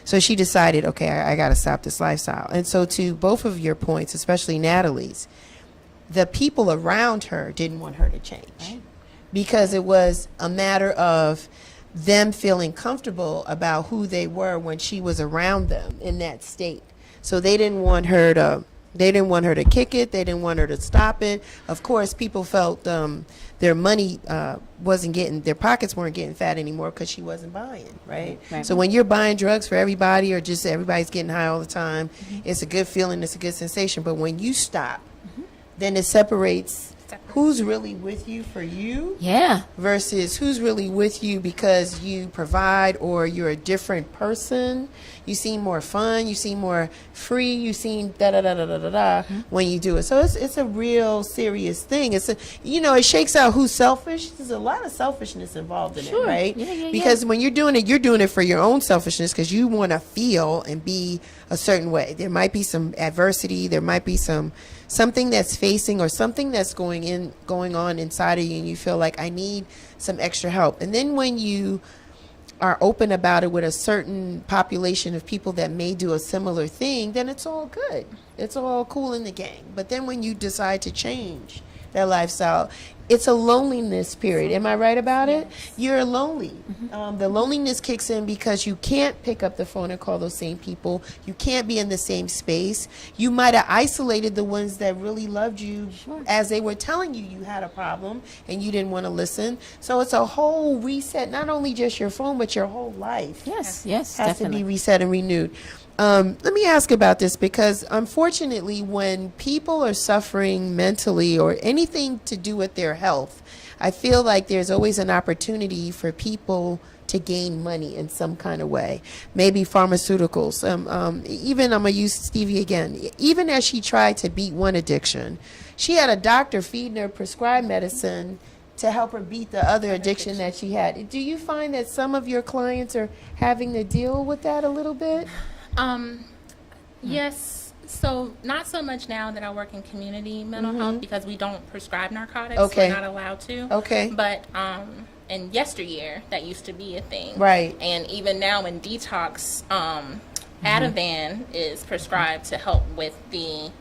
So she decided, okay, I gotta stop this lifestyle. And so, to both of your points, especially Nathalie's, the people around her didn't want her to change, because it was a matter of them feeling comfortable about who they were when she was around them in that state. So they didn't want her to kick it. They didn't want her to stop it. Of course, people felt their money their pockets weren't getting fat anymore because she wasn't buying, right? So when you're buying drugs for everybody, or just everybody's getting high all the time, it's a good feeling, it's a good sensation. But when you stop, then it separates who's really with you for you versus who's really with you because you provide, or you're a different person. You seem more fun, you seem more free, you seem when you do it. So it's a real serious thing. It shakes out who's selfish. There's a lot of selfishness involved in it, right? Because when you're doing it for your own selfishness, because you want to feel and be a certain way. There might be some adversity, there might be something that's facing, or something that's going on inside of you, and you feel like, I need some extra help. And then when you are open about it with a certain population of people that may do a similar thing, then it's all good. It's all cool in the gang. But then when you decide to change that lifestyle, it's a loneliness period. Am I right about it? You're lonely. The loneliness kicks in because you can't pick up the phone and call those same people. You can't be in the same space. You might have isolated the ones that really loved you as they were telling you you had a problem and you didn't want to listen. So it's a whole reset, not only just your phone, but your whole life. Yes, Has to definitely. be reset and renewed. Let me ask about this, because unfortunately when people are suffering mentally or anything to do with their health, I feel like there's always an opportunity for people to gain money in some kind of way. Maybe pharmaceuticals. Even, I'm going to use Stevie again, even as she tried to beat one addiction, she had a doctor feeding her prescribed medicine to help her beat the other addiction that she had. Do you find that some of your clients are having to deal with that a little bit? Yes. So not so much now that I work in community mental health, because we don't prescribe narcotics. Okay. We're not allowed to. Okay. But in yesteryear, that used to be a thing. Right. And even now in detox, Ativan is prescribed to help with the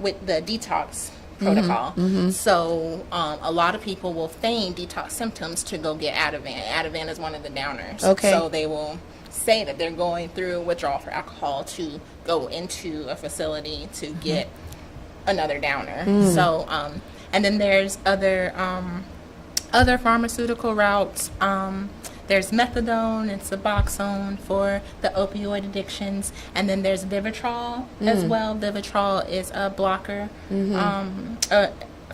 detox protocol. So a lot of people will feign detox symptoms to go get Ativan. Ativan is one of the downers. Okay. So they will say that they're going through withdrawal for alcohol to go into a facility to get another downer. So and then there's other pharmaceutical routes. There's methadone and Suboxone for the opioid addictions, and then there's Vivitrol as well. Vivitrol is a blocker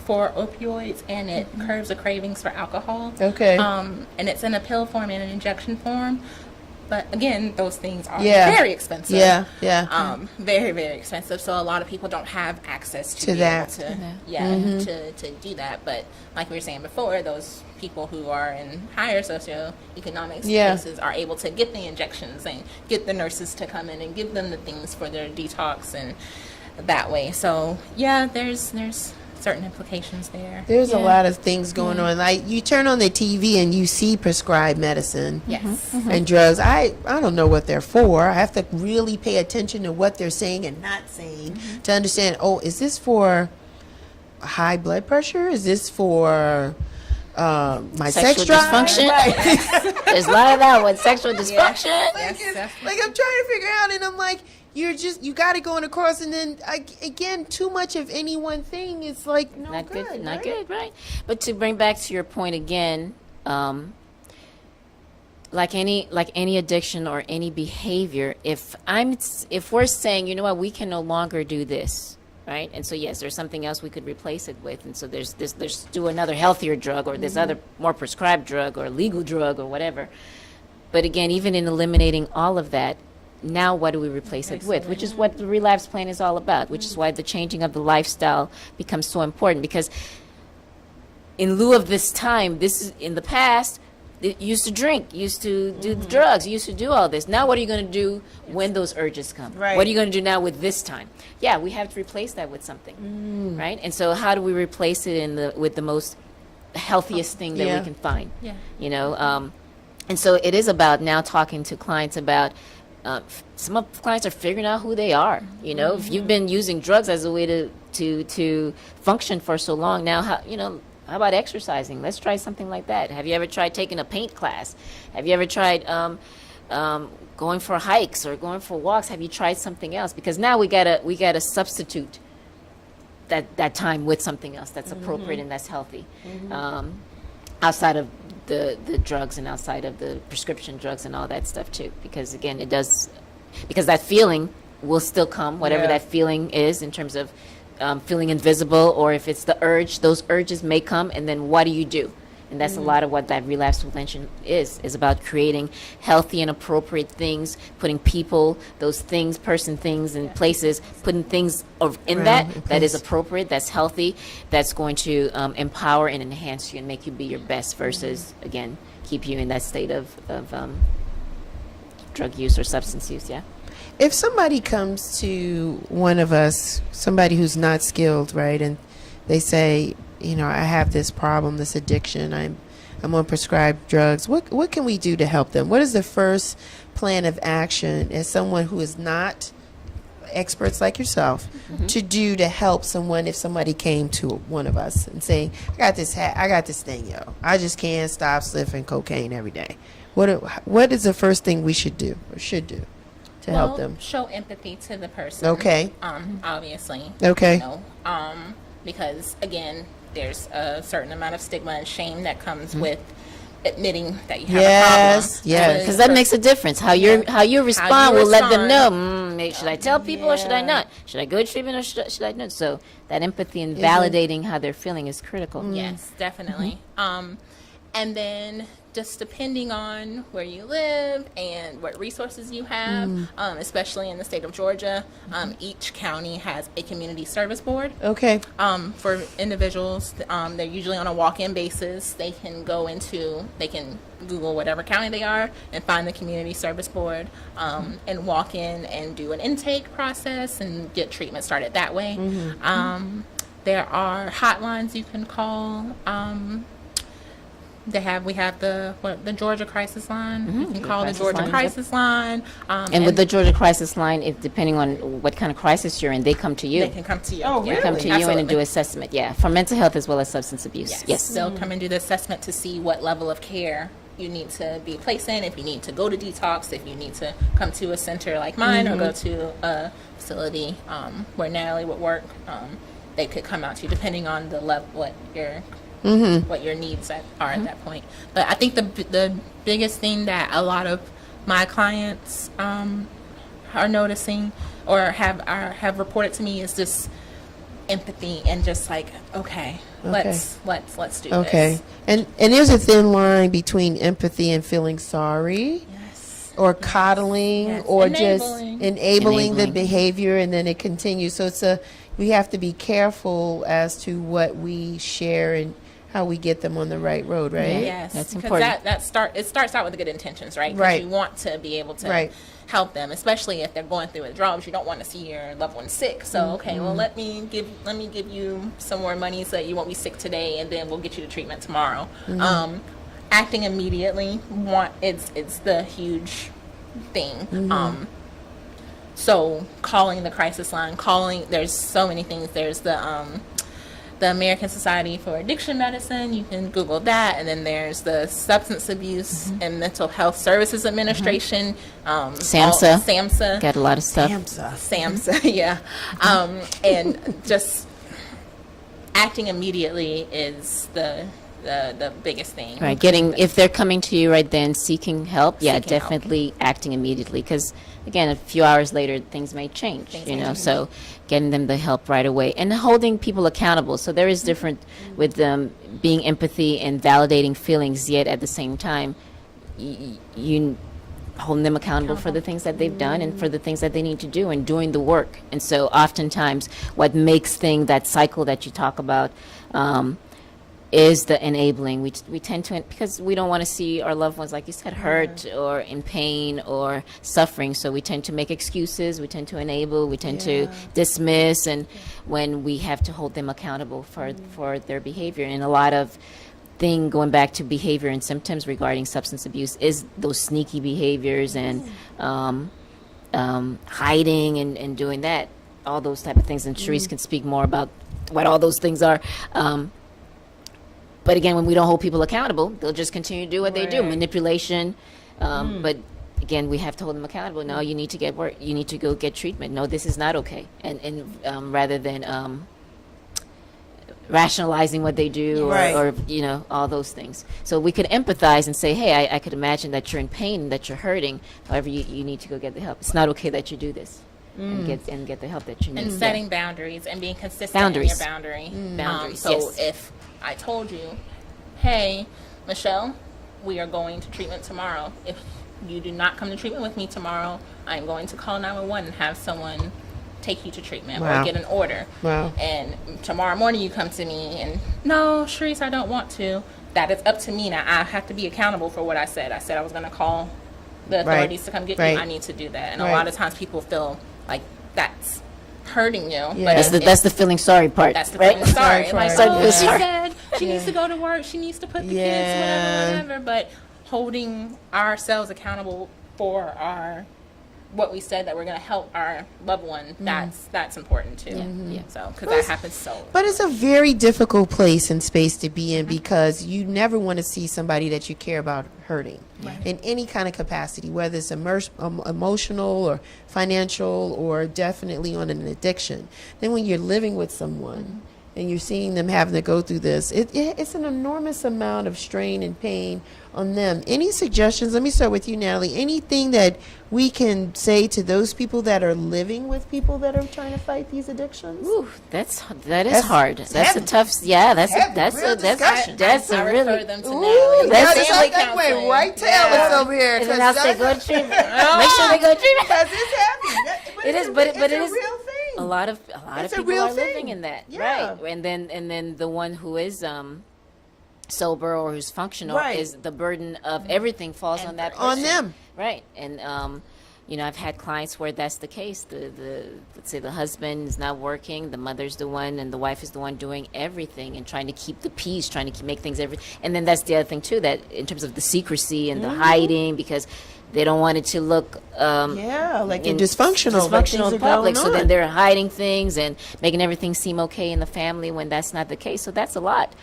for opioids, and it curbs the cravings for alcohol. Okay. And it's in a pill form and an injection form. But again, those things are Yeah. very expensive. Yeah. Very, very expensive. So a lot of people don't have access to be that. able to do that. But like we were saying before, those people who are in higher socioeconomic spaces are able to get the injections and get the nurses to come in and give them the things for their detox and that way. So yeah, there's certain implications there. There's a lot of things going on. Like, you turn on the TV and you see prescribed medicine and drugs. I don't know what they're for. I have to really pay attention to what they're saying and not saying to understand, oh, is this for high blood pressure? Is this for my sex Sexual drive? dysfunction. Right. There's a lot of that with sexual dysfunction. Like, like, I'm trying to figure out, and I'm like, you got to go across, and then again, too much of any one thing is like Not good, not right? good, right? But to bring back to your point again, like any addiction or any behavior, if we're saying, you know what, we can no longer do this, right? And so yes, there's something else we could replace it with, and so there's do another healthier drug, or this other more prescribed drug or legal drug or whatever. But again, even in eliminating all of that, now what do we replace it with? Which is what the relapse plan is all about, which is why the changing of the lifestyle becomes so important. Because in lieu of this time, this is in the past, you used to drink, you used to do the drugs, you used to do all this. Now what are you going to do when those urges come? Right. What are you going to do now with this time? Yeah, we have to replace that with something, right? And so how do we replace it with the most healthiest thing that we can find? Yeah. You know, and so it is about now talking to clients about some of the clients are figuring out who they are. You know, if you've been using drugs as a way to function for so long, now how about exercising? Let's try something like that. Have you ever tried taking a paint class? Have you ever tried going for hikes or going for walks? Have you tried something else? Because now we gotta substitute that time with something else that's appropriate and that's healthy, outside of the drugs and outside of the prescription drugs and all that stuff too. Because again, because that feeling will still come, whatever that feeling is, in terms of feeling invisible, or if it's the urge, those urges may come, and then what do you do? And that's a lot of what that relapse prevention is about creating healthy and appropriate things, putting people, those things, things, and places, putting things in that is appropriate, that's healthy, that's going to empower and enhance you and make you be your best, versus, again, keep you in that state of drug use or substance use, If somebody comes to one of us, somebody who's not skilled, right, and they say, I have this problem, this addiction, I'm on prescribed drugs, what can we do to help them? What is the first plan of action as someone who is not experts like yourself to do to help someone if somebody came to one of us and saying, I got this thing, yo. I just can't stop sniffing cocaine every day. What is the first thing we should do to help them? Show empathy to the person. Okay. Obviously. Okay. You know, because again, there's a certain amount of stigma and shame that comes with admitting that you have a problem. Yes. Because that makes a difference. How you respond will let them know. Should I tell people or should I not? Should I go to treatment or should I not? So that empathy and validating how they're feeling is critical. Yes, definitely. And then just depending on where you live and what resources you have, especially in the state of Georgia, each county has a community service board. Okay. For individuals, they're usually on a walk-in basis. They can Google whatever county they are and find the community service board and walk in and do an intake process and get treatment started that way. There are hotlines you can call. We have the Georgia Crisis Line. You can call the Georgia Crisis Line. And with the Georgia Crisis Line, if depending on what kind of crisis you're in, they come to you. They can come to you. Oh, really? They come to you and do assessment. Yeah, for mental health as well as substance abuse. Yes. They'll come and do the assessment to see what level of care you need to be placed in, if you need to go to detox, if you need to come to a center like mine or go to a facility where Nathalie would work. They could come out to you depending on the level, what your needs are at that point. But I think the biggest thing that a lot of my clients are noticing or have reported to me is just empathy and just like, let's do this. And there's a thin line between empathy and feeling sorry. Or coddling, or just enabling the behavior, and then it continues. So we have to be careful as to what we share and how we get them on the right road, right? Yes, that's because important. It starts out with the good intentions, right? 'Cause Right. you want to be able to help them, especially if they're going through withdrawals. You don't want to see your loved one sick. So let me give you some more money so that you won't be sick today, and then we'll get you to treatment tomorrow. Acting immediately, it's the huge thing. So calling the crisis line, there's so many things. There's the American Society for Addiction Medicine. You can Google that. And then there's the Substance Abuse and Mental Health Services Administration. SAMHSA. Got a lot of stuff. SAMHSA, yeah. And just acting immediately is the biggest thing. Right, if they're coming to you right then, seeking help, Seeking definitely acting immediately. Because, again, a few hours later, things may change, so getting them the help right away. And holding people accountable. So there is different with them being empathy and validating feelings, yet at the same time, you holding them accountable for the things that they've done and for the things that they need to do and doing the work. And so oftentimes what makes that cycle that you talk about, is the enabling. We tend to, because we don't want to see our loved ones, like you said, hurt or in pain or suffering. So we tend to make excuses. We tend to enable. We tend to dismiss. And when we have to hold them accountable for their behavior, and a lot of going back to behavior and symptoms regarding substance abuse is those sneaky behaviors and hiding and doing that, all those type of things. And Cherice can speak more about what all those things are. But again, when we don't hold people accountable, they'll just continue to do what they do, manipulation. But again, we have to hold them accountable. No, you need to get work. You need to go get treatment. No, this is not okay. And rather than rationalizing what they do or all those things. So we could empathize and say, hey, I could imagine that you're in pain, that you're hurting. However, you need to go get the help. It's not okay that you do this. And get the help that you need. And setting boundaries and being consistent in your boundary. Boundaries, so if I told you, hey, Michelle, we are going to treatment tomorrow. If you do not come to treatment with me tomorrow, I'm going to call 911 and have someone take you to treatment or get an order. And tomorrow morning you come to me and, no, Cherice, I don't want to. That is up to me now. I have to be accountable for what I said. I said I was going to call the authorities to come get you. I need to do that. And a lot of times people feel like that's hurting you. But that's the feeling sorry part. That's the feeling sorry. Like, She said she needs to go to work. She needs to put the kids, whatever. But holding ourselves accountable for our what we said, that we're going to help our loved one, that's important too. Yeah. So, because that happens so. But it's a very difficult place and space to be in because you never want to see somebody that you care about hurting in any kind of capacity, whether it's emotional or financial or definitely on an addiction. Then when you're living with someone and you're seeing them having to go through this, it's an enormous amount of strain and pain on them. Any suggestions? Let me start with you, Nathalie. Anything that we can say to those people that are living with people that are trying to fight these addictions? Ooh, that is hard. That's a tough. Yeah, that's real discussion. a I really. refer them to Ooh, Nathalie. that's That's family that way counseling. right to Ellis over here. And then I'll say go to treatment. Make sure they go to treatment. Because it's heavy. It is, but it's it a is real thing. a lot of It's a people real are thing. living in that, Yeah. right? And then the one who is sober or who's functional Right. is the burden of everything falls on that person. On them. Right. And I've had clients where that's the case. The let's say the husband is not working, the mother's the one, and the wife is the one doing everything and trying to keep the peace, trying to make things And then that's the other thing too, that in terms of the secrecy and the hiding, because they don't want it to look Like they're dysfunctional. like things dysfunctional are in public. going So then on. they're hiding things and making everything seem okay in the family when that's not the case. So that's a lot.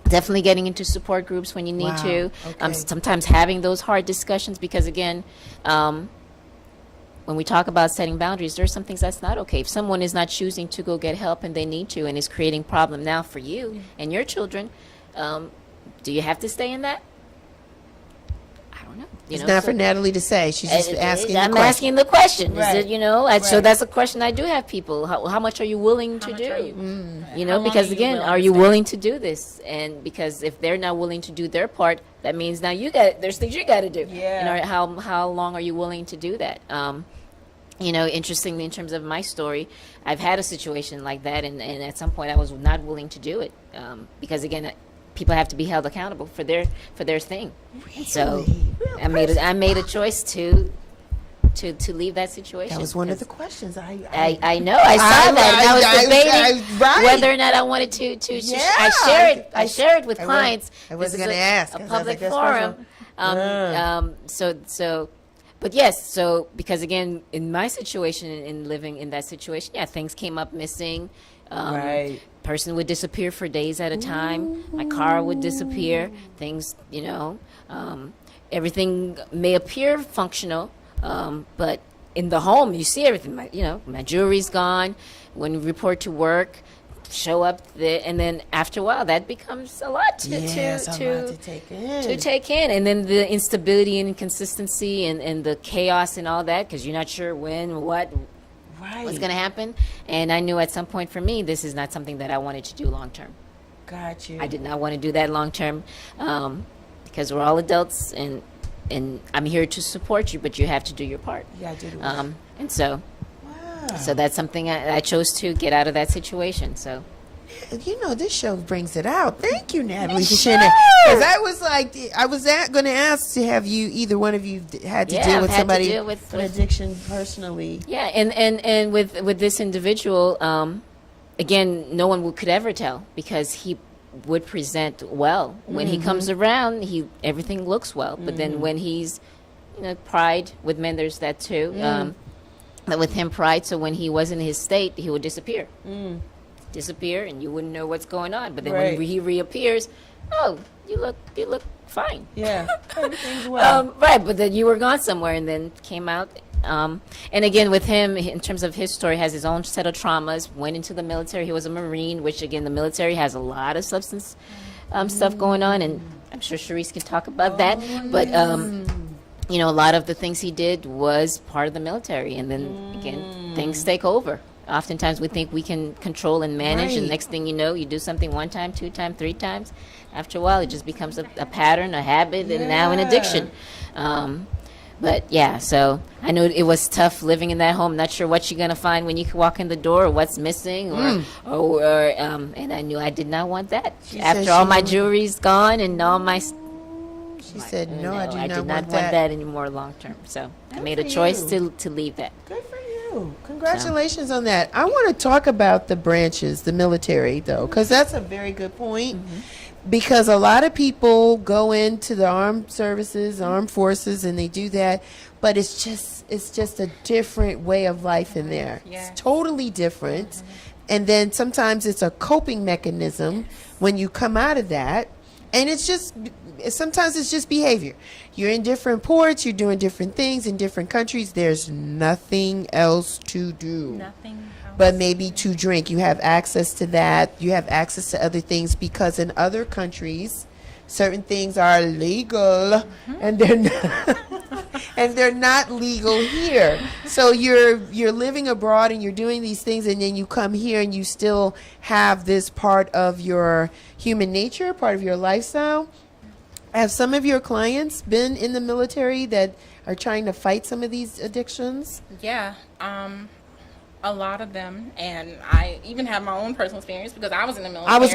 Definitely getting into support groups when you need Wow. to. Okay. Sometimes having those hard discussions because, again, when we talk about setting boundaries, there are some things that's not okay. If someone is not choosing to go get help and they need to and is creating problem now for you and your children, do you have to stay in that? I don't know. It's not for Nathalie to say. She's just asking I'm the question. asking the question. Right. Is it, so that's a question I do have people. How much are you willing to do? How long Because are you again, willing are to you stay? willing to do this? And because if they're not willing to do their part, that means now there's things you got to do. Yeah. How long are you willing to do that? Interestingly, in terms of my story, I've had a situation like that, and at some point I was not willing to do it because again, people have to be held accountable for their thing. So I made a choice to leave that situation. That was one of the because questions. I know I saw that. And I was debating right. whether or not I wanted to. Yeah. I shared with clients. I wasn't This is gonna ask, a 'cause I was public like, that's forum. But yes, so because again, in my situation, in living in that situation, things came up missing. Right. Person would disappear for days at a time. My car would disappear. Things, everything may appear functional, but in the home, you see everything. My jewelry's gone. When you report to work, show up there, and then after a while, that becomes a lot to take in. And then the instability and inconsistency and the chaos and all that, because you're not sure when, what's going to happen. And I knew at some point for me, this is not something that I wanted to do long term. Got you. I did not want to do that long term because we're all adults, and I'm here to support you, but you have to do your part. Yeah, I did. And so that's something I chose to get out of that situation. So this show brings it out. Thank you, Nathalie, for sharing that. Because I was going to ask to have you, either one of you, had to deal with somebody with addiction personally. Yeah, and with this individual, again, no one could ever tell because he would present well when he comes around. Everything looks well, but then when he's, pride with men, there's that too. With him, pride. So when he was in his state, he would disappear, and you wouldn't know what's going on. But then when he reappears, you look fine. Yeah, everything's well. Right, but then you were gone somewhere, and then came out. And again, with him, in terms of his story, has his own set of traumas. Went into the military. He was a Marine, which again, the military has a lot of substance stuff going on, and I'm sure Cherice can talk about that. But a lot of the things he did was part of the military, and then again, things take over. Oftentimes, we think we can control and manage, and next thing you know, you do something one time, 2 times, 3 times. After a while, it just becomes a pattern, a habit, and now an addiction. But yeah, so I know it was tough living in that home. Not sure what you're gonna find when you walk in the door, or what's missing, and I knew I did not want that. After all my jewelry's gone and all my. She said, "No, I did not want that anymore long term." So I made a choice to leave that. Good for you. Congratulations on that. I want to talk about the branches, the military, though, because that's a very good point. because a lot of people go into the armed services, armed forces, and they do that, but it's just a different way of life in there. Yeah. It's totally different. And then sometimes it's a coping mechanism when you come out of that. And sometimes it's just behavior. You're in different ports, you're doing different things in different countries. There's nothing else to do. Nothing else. But maybe to drink. You have access to that. You have access to other things because in other countries, certain things are legal and they're not. And they're not legal here. So you're living abroad and you're doing these things, and then you come here and you still have this part of your human nature, part of your lifestyle. Have some of your clients been in the military that are trying to fight some of these addictions? Yeah, a lot of them, and I even have my own personal experience because I was in the military. I was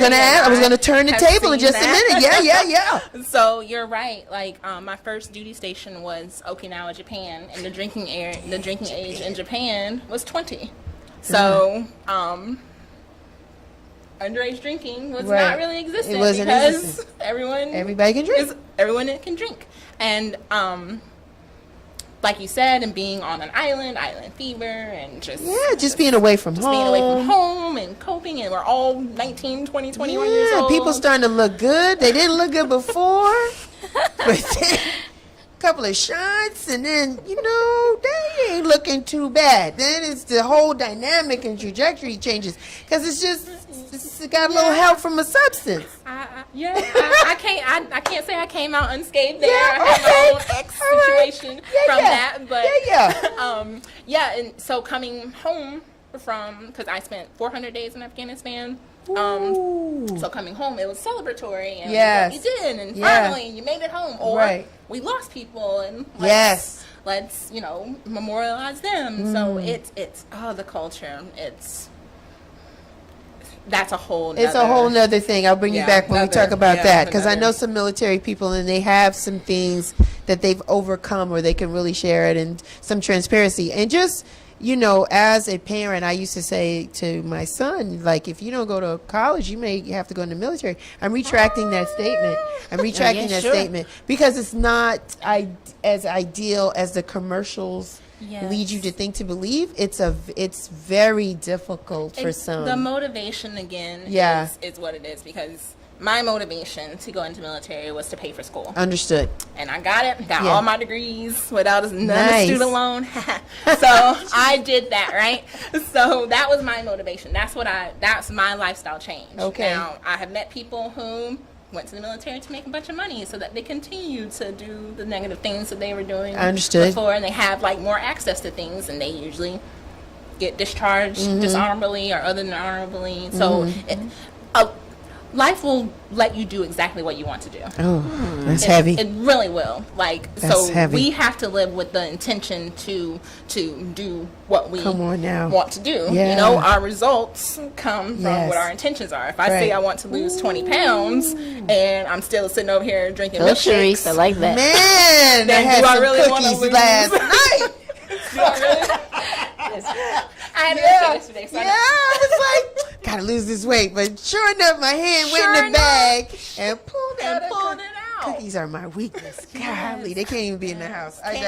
going to turn the table in just a minute. Yeah. So you're right. Like my first duty station was Okinawa, Japan, and the drinking age in Japan was 20. So underage drinking was not really existent. It wasn't because existent. everybody can drink. Everyone can drink, and like you said, and being on an island fever, and just being away from home. Being away from home and coping, and we're all 19, 20, 21 years old. People starting to look good. They didn't look good before. But then a couple of shots, and then, they ain't looking too bad. Then it's the whole dynamic and trajectory changes. Because it's got a little help from a substance. I can't say I came out unscathed there. I had my own situation from that, but and so coming home because I spent 400 days in Afghanistan. So coming home, it was celebratory, and what you did, and finally you made it home, or we lost people, and let's memorialize them. So it's the culture. That's a whole nother, it's a whole nother thing. I'll bring you back when we talk about that, because I know some military people and they have some things that they've overcome or they can really share it, and some transparency. And just, as a parent, I used to say to my son, like, if you don't go to college, you may have to go in the military. I'm retracting that statement. Statement because it's not as ideal as the commercials lead you to think, to believe. It's very difficult for some. The motivation again is what it is, because my motivation to go into military was to pay for school. Understood. And I got it. Got all my degrees without none student loan. So I did that, right? So that was my motivation. That's my lifestyle change. Okay. Now, I have met people who went to the military to make a bunch of money so that they continue to do the negative things that they were doing before, and they have more access to things, and they usually get discharged dishonorably or other than honorably. So life will let you do exactly what you want to do. Oh, that's heavy. It really will. That's heavy. We have to live with the intention to do what we want to do. Yeah. Our results come from what our intentions are. If I say I want to lose 20 pounds and I'm still sitting over here drinking milkshakes, Cherice, I like that. Man, then I had some really cookies last night. Do I really? I had a milkshake yesterday. So I was like, gotta lose this weight. But sure enough, my hand went in the bag and pulled it out. Cookies are my weakness. Golly, they can't even be in the house. I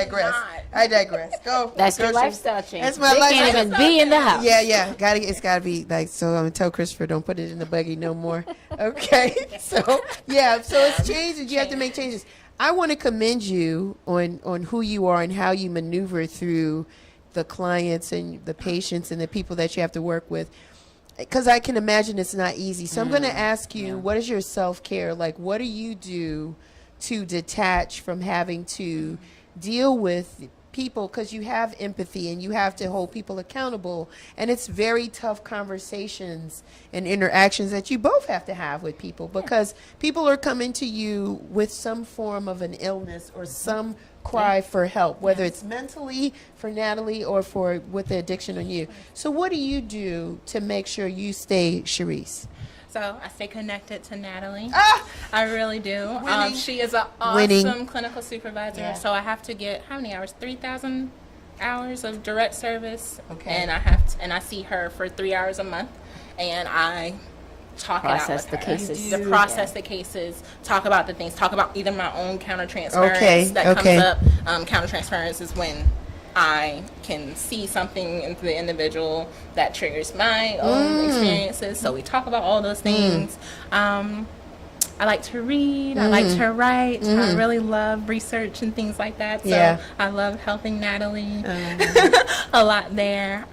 digress. Go. That's your lifestyle change. That's my they lifestyle. can't even be in the house. Yeah. It's gotta be so I'm gonna tell Christopher, don't put it in the buggy no more. Okay. So it's changes. You have to make changes. I want to commend you on who you are and how you maneuver through the clients and the patients and the people that you have to work with, because I can imagine it's not easy. So I'm going to ask you, what is your self-care? What do you do to detach from having to deal with people, because you have empathy and you have to hold people accountable, and it's very tough conversations and interactions that you both have to have with people, because people are coming to you with some form of an illness or some cry for help, whether it's mentally for Nathalie or with the addiction on you. So what do you do to make sure you stay Cherice? So I stay connected to Nathalie. Ah! I really do. She is an Winning. clinical supervisor. Yeah. So I have to get how many hours? 3,000 hours of direct service. Okay. And I see her for 3 hours a month, and I talk it out Process with the her. cases. To process the cases, talk about the things, talk about either my own countertransference that Okay. comes up. Countertransference is when I can see something in the individual that triggers my own experiences. So we talk about all those things. I like to read. I like to write. I really love research and things like that. So I love helping Nathalie a lot there.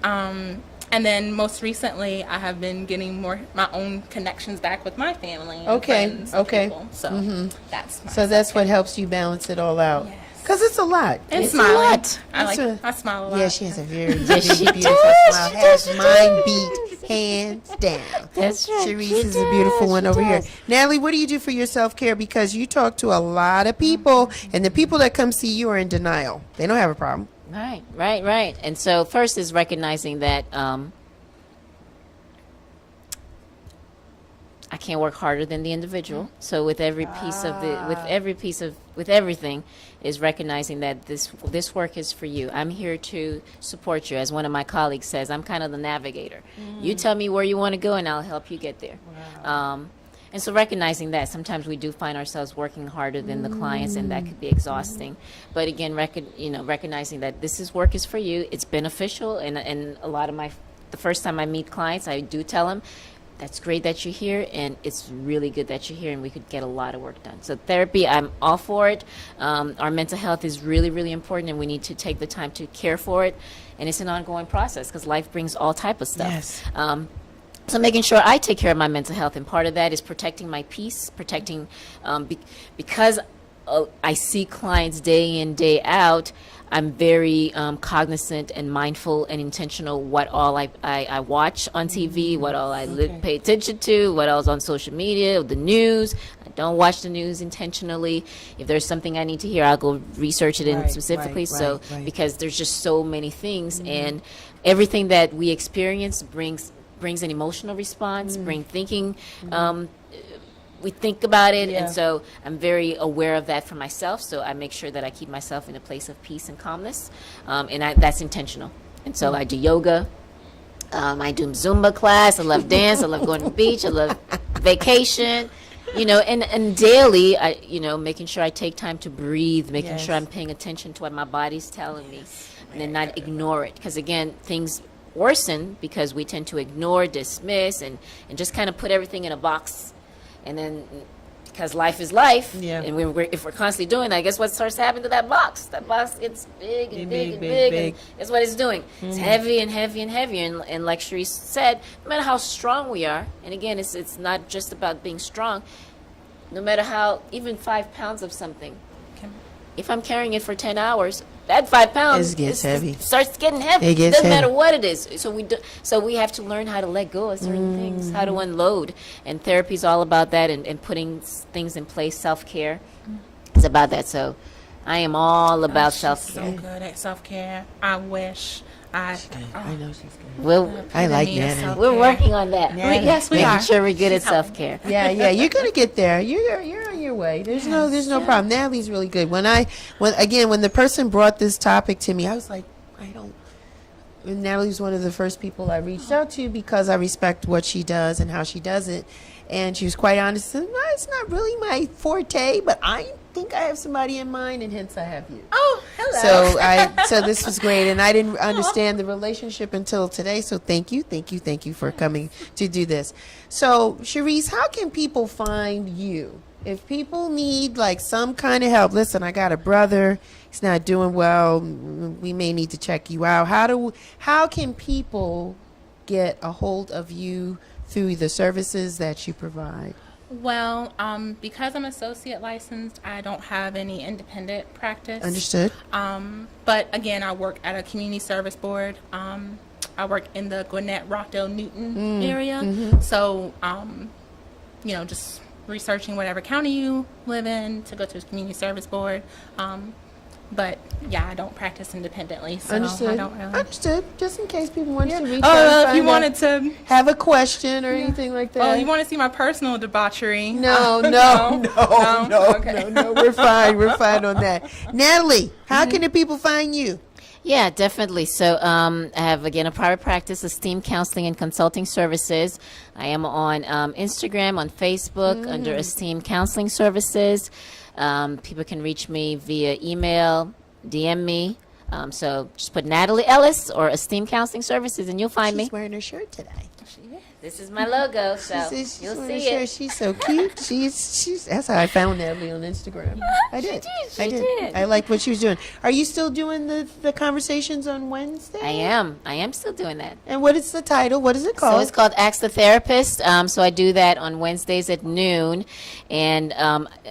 And then most recently, I have been getting more my own connections back with my family. And friends and people. So that's what helps you balance it all out. Yes. Because it's a lot. And it's smiling. a lot. I smile a lot. Yeah, she has a very, very beautiful smile. Has mine beat hands down. That's right. Cherice is a beautiful one over here. Nathalie, what do you do for your self-care? Because you talk to a lot of people, and the people that come see you are in denial. They don't have a problem. Right. And so first is recognizing that I can't work harder than the individual. So with every piece of with everything is recognizing that this work is for you. I'm here to support you. As one of my colleagues says, I'm kind of the navigator. You tell me where you want to go and I'll help you get there. And so recognizing that sometimes we do find ourselves working harder than the clients, and that could be exhausting. But again, recognizing that this work is for you. It's beneficial, and a lot of the first time I meet clients, I do tell them, that's great that you're here, and it's really good that you're here, and we could get a lot of work done. So therapy, I'm all for it. Our mental health is really, really important, and we need to take the time to care for it. And it's an ongoing process because life brings all type of stuff. Yes. So making sure I take care of my mental health, and part of that is protecting my peace, because I see clients day in, day out. I'm very cognizant and mindful and intentional what all I watch on TV, what all I pay attention to, what else on social media, the news. I don't watch the news intentionally. If there's something I need to hear, I'll go research it specifically. Because there's just so many things, and everything that we experience brings an emotional response, bring thinking. We think about it, and so I'm very aware of that for myself. So I make sure that I keep myself in a place of peace and calmness, and that's intentional. And so I do yoga, I do Zumba class. I love dance. I love going to the beach. I love vacation. And daily, making sure I take time to breathe, making sure I'm paying attention to what my body's telling me, and then not ignore it. Because again, things worsen because we tend to ignore, dismiss, and just kind of put everything in a box. And then, because life is life, and if we're constantly doing that, guess what starts to happen to that box? That box gets big and big and big, and that's what it's doing. It's heavy and heavy and heavy, and like Cherice said, no matter how strong we are, and again, it's not just about being strong. No matter how, even 5 pounds of something, if I'm carrying it for 10 hours, that 5 pounds heavy. Starts getting heavy. It doesn't heavy. matter what it is. So we have to learn how to let go of certain things, how to unload. And therapy is all about that, and putting things in place. Self-care is about that. So I am all about self-care. So good at self-care. I wish I know she's good. Well, I like Nathalie. we're working on that. Yes, we Making are. sure we're good at self-care. Yeah, you're gonna get there. You're on your way. There's no problem. Natalie's really good. When the person brought this topic to me, I was like, Natalie's one of the first people I reached out to because I respect what she does and how she does it. And she was quite honest. And, no, it's not really my forte, but I think I have somebody in mind, and hence I have you. Oh, hello. So this was great, and I didn't understand the relationship until today. So thank you for coming to do this. So Cherice, how can people find you if people need like some kind of help? Listen, I got a brother. He's not doing well. We may need to check you out. How can people get a hold of you through the services that you provide? Well, because I'm associate licensed, I don't have any independent practice. Understood. But again, I work at a community service board. I work in the Gwinnett, Rockdale, Newton area. So, just researching whatever county you live in to go to a community service board. But yeah, I don't practice independently, so Understood. I don't really. Understood. Just in case people wanted to reach out. If you wanted to have a question or anything like that. Oh, you want to see my personal debauchery? No. Okay. No. We're fine. We're fine on that. Nathalie, how can the people find you? Yeah, definitely. So I have, again, a private practice, Esteem Counseling and Consulting Services. I am on Instagram, on Facebook, under Esteem Counseling Services. People can reach me via email, DM me. So just put Nathalie Ellis or Esteem Counseling Services, and you'll find She's me. wearing her shirt today. This is my logo, so She's you'll wearing see her shirt. it. She's so cute. She's. That's how I found Natalie on Instagram. I did. She I did. did. I like what she was doing. Are you still doing the conversations on Wednesday? I am. I am still doing that. And what is the title? What is it called? So it's called Ask the Therapist. So I do that on Wednesdays at noon. And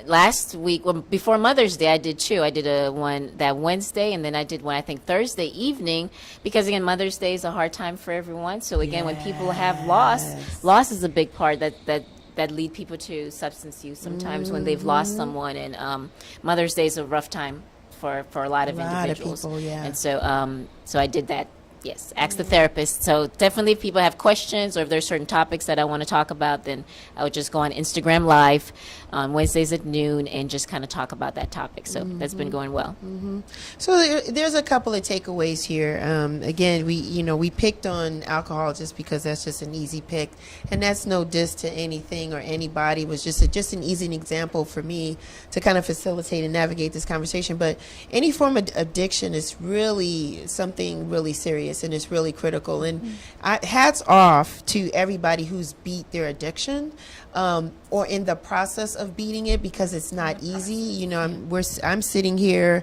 last week, well, before Mother's Day, I did two. I did one that Wednesday, and then I did one, I think, Thursday evening. Because, again, Mother's Day is a hard time for everyone. So, again, when people have loss is a big part that lead people to substance use sometimes when they've lost someone. And Mother's Day is a rough time for a lot of individuals. People, yeah. And so I did that. Yes, ask the therapist. So definitely if people have questions or if there's certain topics that I want to talk about, then I would just go on Instagram Live on Wednesdays at noon and just kind of talk about that topic. So that's been going well. So there's a couple of takeaways here. Again, we picked on alcohol just because that's just an easy pick, and that's no diss to anything or anybody. It was just an easy example for me to kind of facilitate and navigate this conversation. But any form of addiction is really something really serious, and it's really critical. And hats off to everybody who's beat their addiction. Or in the process of beating it, because it's not easy. I'm sitting here,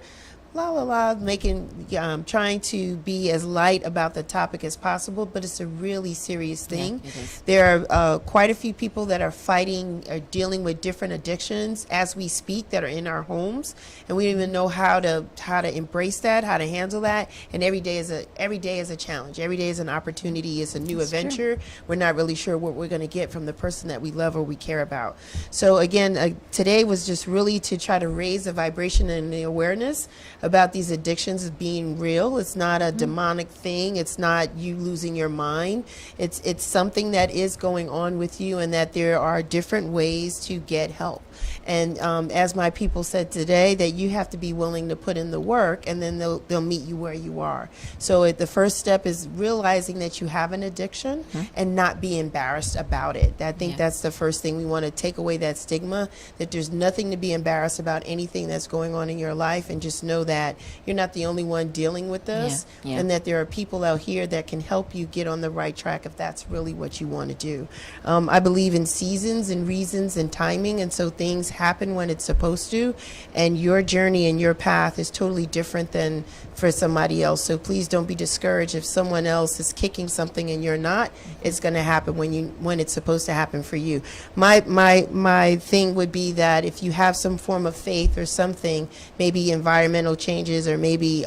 trying to be as light about the topic as possible, but it's a really serious thing. Yeah, it is. There are quite a few people that are fighting or dealing with different addictions as we speak that are in our homes, and we don't even know how to embrace that, how to handle that. And every day is a challenge. Every day is an opportunity. It's a new adventure. We're not really sure what we're going to get from the person that we love or we care about. So again, today was just really to try to raise the vibration and the awareness about these addictions as being real. It's not a demonic thing. It's not you losing your mind. It's something that is going on with you, and that there are different ways to get help. And as my people said today, that you have to be willing to put in the work, and then they'll meet you where you are. So the first step is realizing that you have an addiction and not be embarrassed about it. I think that's the first thing. We want to take away that stigma, that there's nothing to be embarrassed about anything that's going on in your life, and just know that you're not the only one dealing with this, and that there are people out here that can help you get on the right track if that's really what you want to do. I believe in seasons and reasons and timing, and so things happen when it's supposed to, and your journey and your path is totally different than for somebody else. So please don't be discouraged if someone else is kicking something and you're not. It's going to happen when it's supposed to happen for you. My thing would be that if you have some form of faith or something, maybe environmental changes, or maybe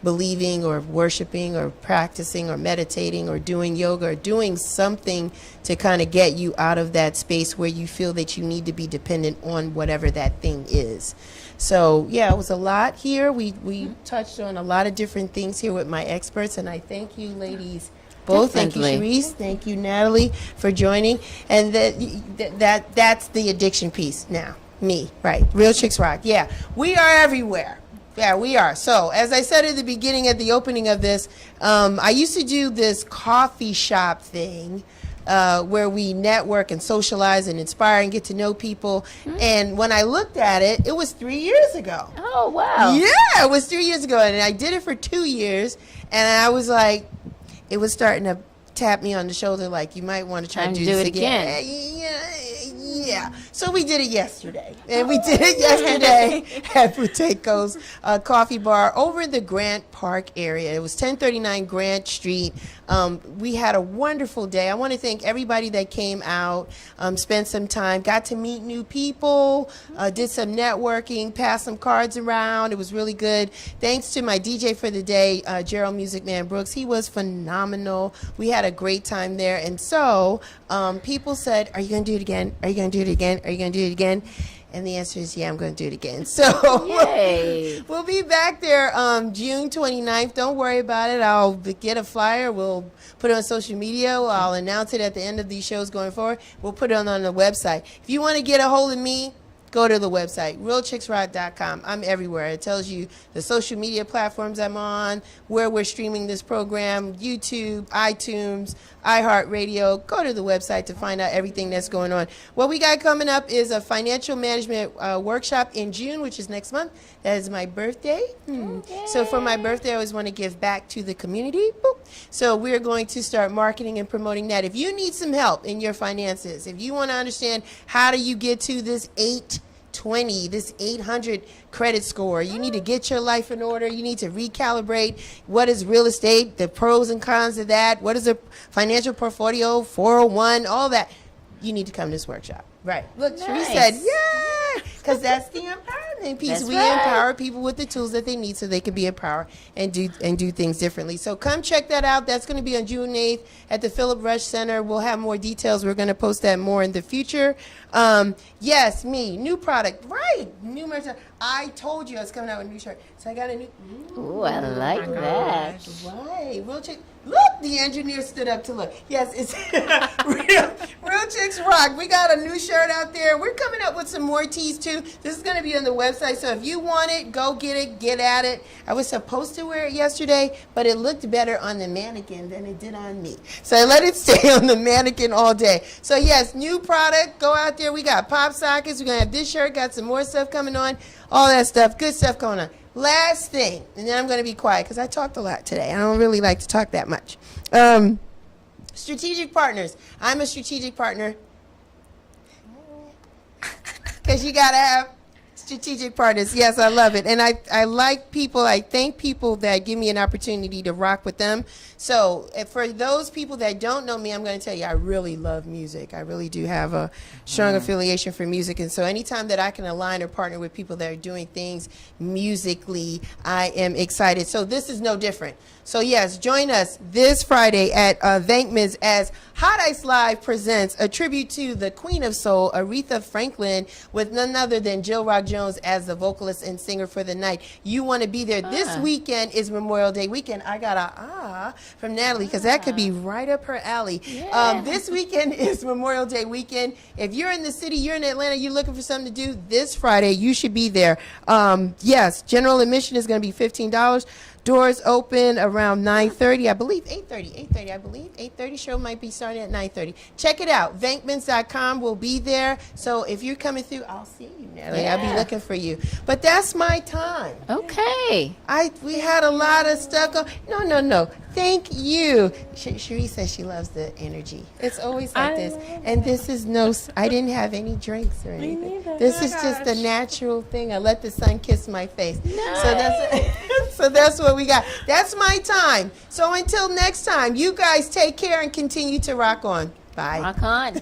believing or worshiping or practicing or meditating or doing yoga or doing something to kind of get you out of that space where you feel that you need to be dependent on whatever that thing is. So yeah, it was a lot here. We touched on a lot of different things here with my experts, and I thank you ladies both. Definitely. Thank you, Cherice. Thank you, Nathalie, for joining. And that's the addiction piece. Now, me, right? Real Chicks Rock. Yeah, we are everywhere. Yeah, we are. So, as I said at the beginning, at the opening of this, I used to do this coffee shop thing where we network and socialize and inspire and get to know people. And when I looked at it, it was 3 years ago. Oh, wow. Yeah, it was 3 years ago. And I did it for 2 years. And I was like, it was starting to tap me on the shoulder like, you might want to try to do this again. Yeah. So we did it yesterday. And we did it yesterday at Buteco's Coffee Bar over in the Grant Park area. It was 1039 Grant Street. We had a wonderful day. I want to thank everybody that came out, spent some time, got to meet new people, did some networking, passed some cards around. It was really good. Thanks to my DJ for the day, Gerald Music Man Brooks. He was phenomenal. We had a great time there. And so people said, are you going to do it again? Are you going to do it again? Are you going to do it again? And the answer is, yeah, I'm going to do it again. So Yay. we'll be back there June 29th. Don't worry about it. I'll get a flyer. We'll put it on social media. I'll announce it at the end of these shows going forward. We'll put it on the website. If you want to get a hold of me, go to the website, realchicksrock.com. I'm everywhere. It tells you the social media platforms I'm on, where we're streaming this program, YouTube, iTunes, iHeartRadio. Go to the website to find out everything that's going on. What we got coming up is a financial management workshop in June, which is next month. That is my birthday. So for my birthday, I always want to give back to the community. Boop. So we're going to start marketing and promoting that. If you need some help in your finances, if you want to understand how do you get to this 820, this 800 credit score, you need to get your life in order. You need to recalibrate what is real estate, the pros and cons of that, what is a financial portfolio, 401, all that. You need to come to this workshop. Right. Look, Cherice said, yeah, because that's the empowerment piece. We empower people with the tools that they need so they can be empowered and do things differently. So come check that out. That's going to be on June 8th at the Philip Rush Center. We'll have more details. We're going to post that more in the future. Yes, me, new product. Right. New merch. I told you I was coming out with a new shirt. So I got a new. Ooh, I like that. Right. Real Chick. Look, the engineer stood up to look. Yes, it's Real Chicks Rock. We got a new shirt out there. We're coming up with some more tees, too. This is going to be on the website, so if you want it, go get it, get at it. I was supposed to wear it yesterday, but it looked better on the mannequin than it did on me. So I let it stay on the mannequin all day. So, yes, new product. Go out there. We got pop sockets. We're going to have this shirt. Got some more stuff coming on. All that stuff. Good stuff going on. Last thing, and then I'm going to be quiet because I talked a lot today. I don't really like to talk that much. Strategic partners. I'm a strategic partner because you got to have strategic partners. Yes, I love it. And I like people. I thank people that give me an opportunity to rock with them. So for those people that don't know me, I'm going to tell you, I really love music. I really do have a strong affiliation for music. And so anytime that I can align or partner with people that are doing things musically, I am excited. So this is no different. So yes, join us this Friday at Venkman's as Hot Ice Live presents a tribute to the Queen of Soul, Aretha Franklin, with none other than Jill Rock Jones as the vocalist and singer for the night. You want to be there. This weekend is Memorial Day weekend. I got a from Nathalie because that could be right up her alley. Yeah. This weekend is Memorial Day weekend. If you're in the city, you're in Atlanta, you're looking for something to do this Friday, you should be there. Yes, general admission is going to be $15. Doors open around 9:30, I believe, 8:30, I believe. 8:30 show might be starting at 9:30. Check it out. Venkmans.com will be there. So if you're coming through, I'll see you, Nathalie. I'll be looking for you. But that's my time. Okay. We had a lot of stuff going. No. Thank you. Cherice says she loves the energy. It's always like this. And this is I didn't have any drinks or anything. Me neither. This Oh is my just a gosh. natural thing. I let the sun kiss my face. Nice. So that's what we got. That's my time. So until next time, you guys take care and continue to rock on. Bye. Rock on.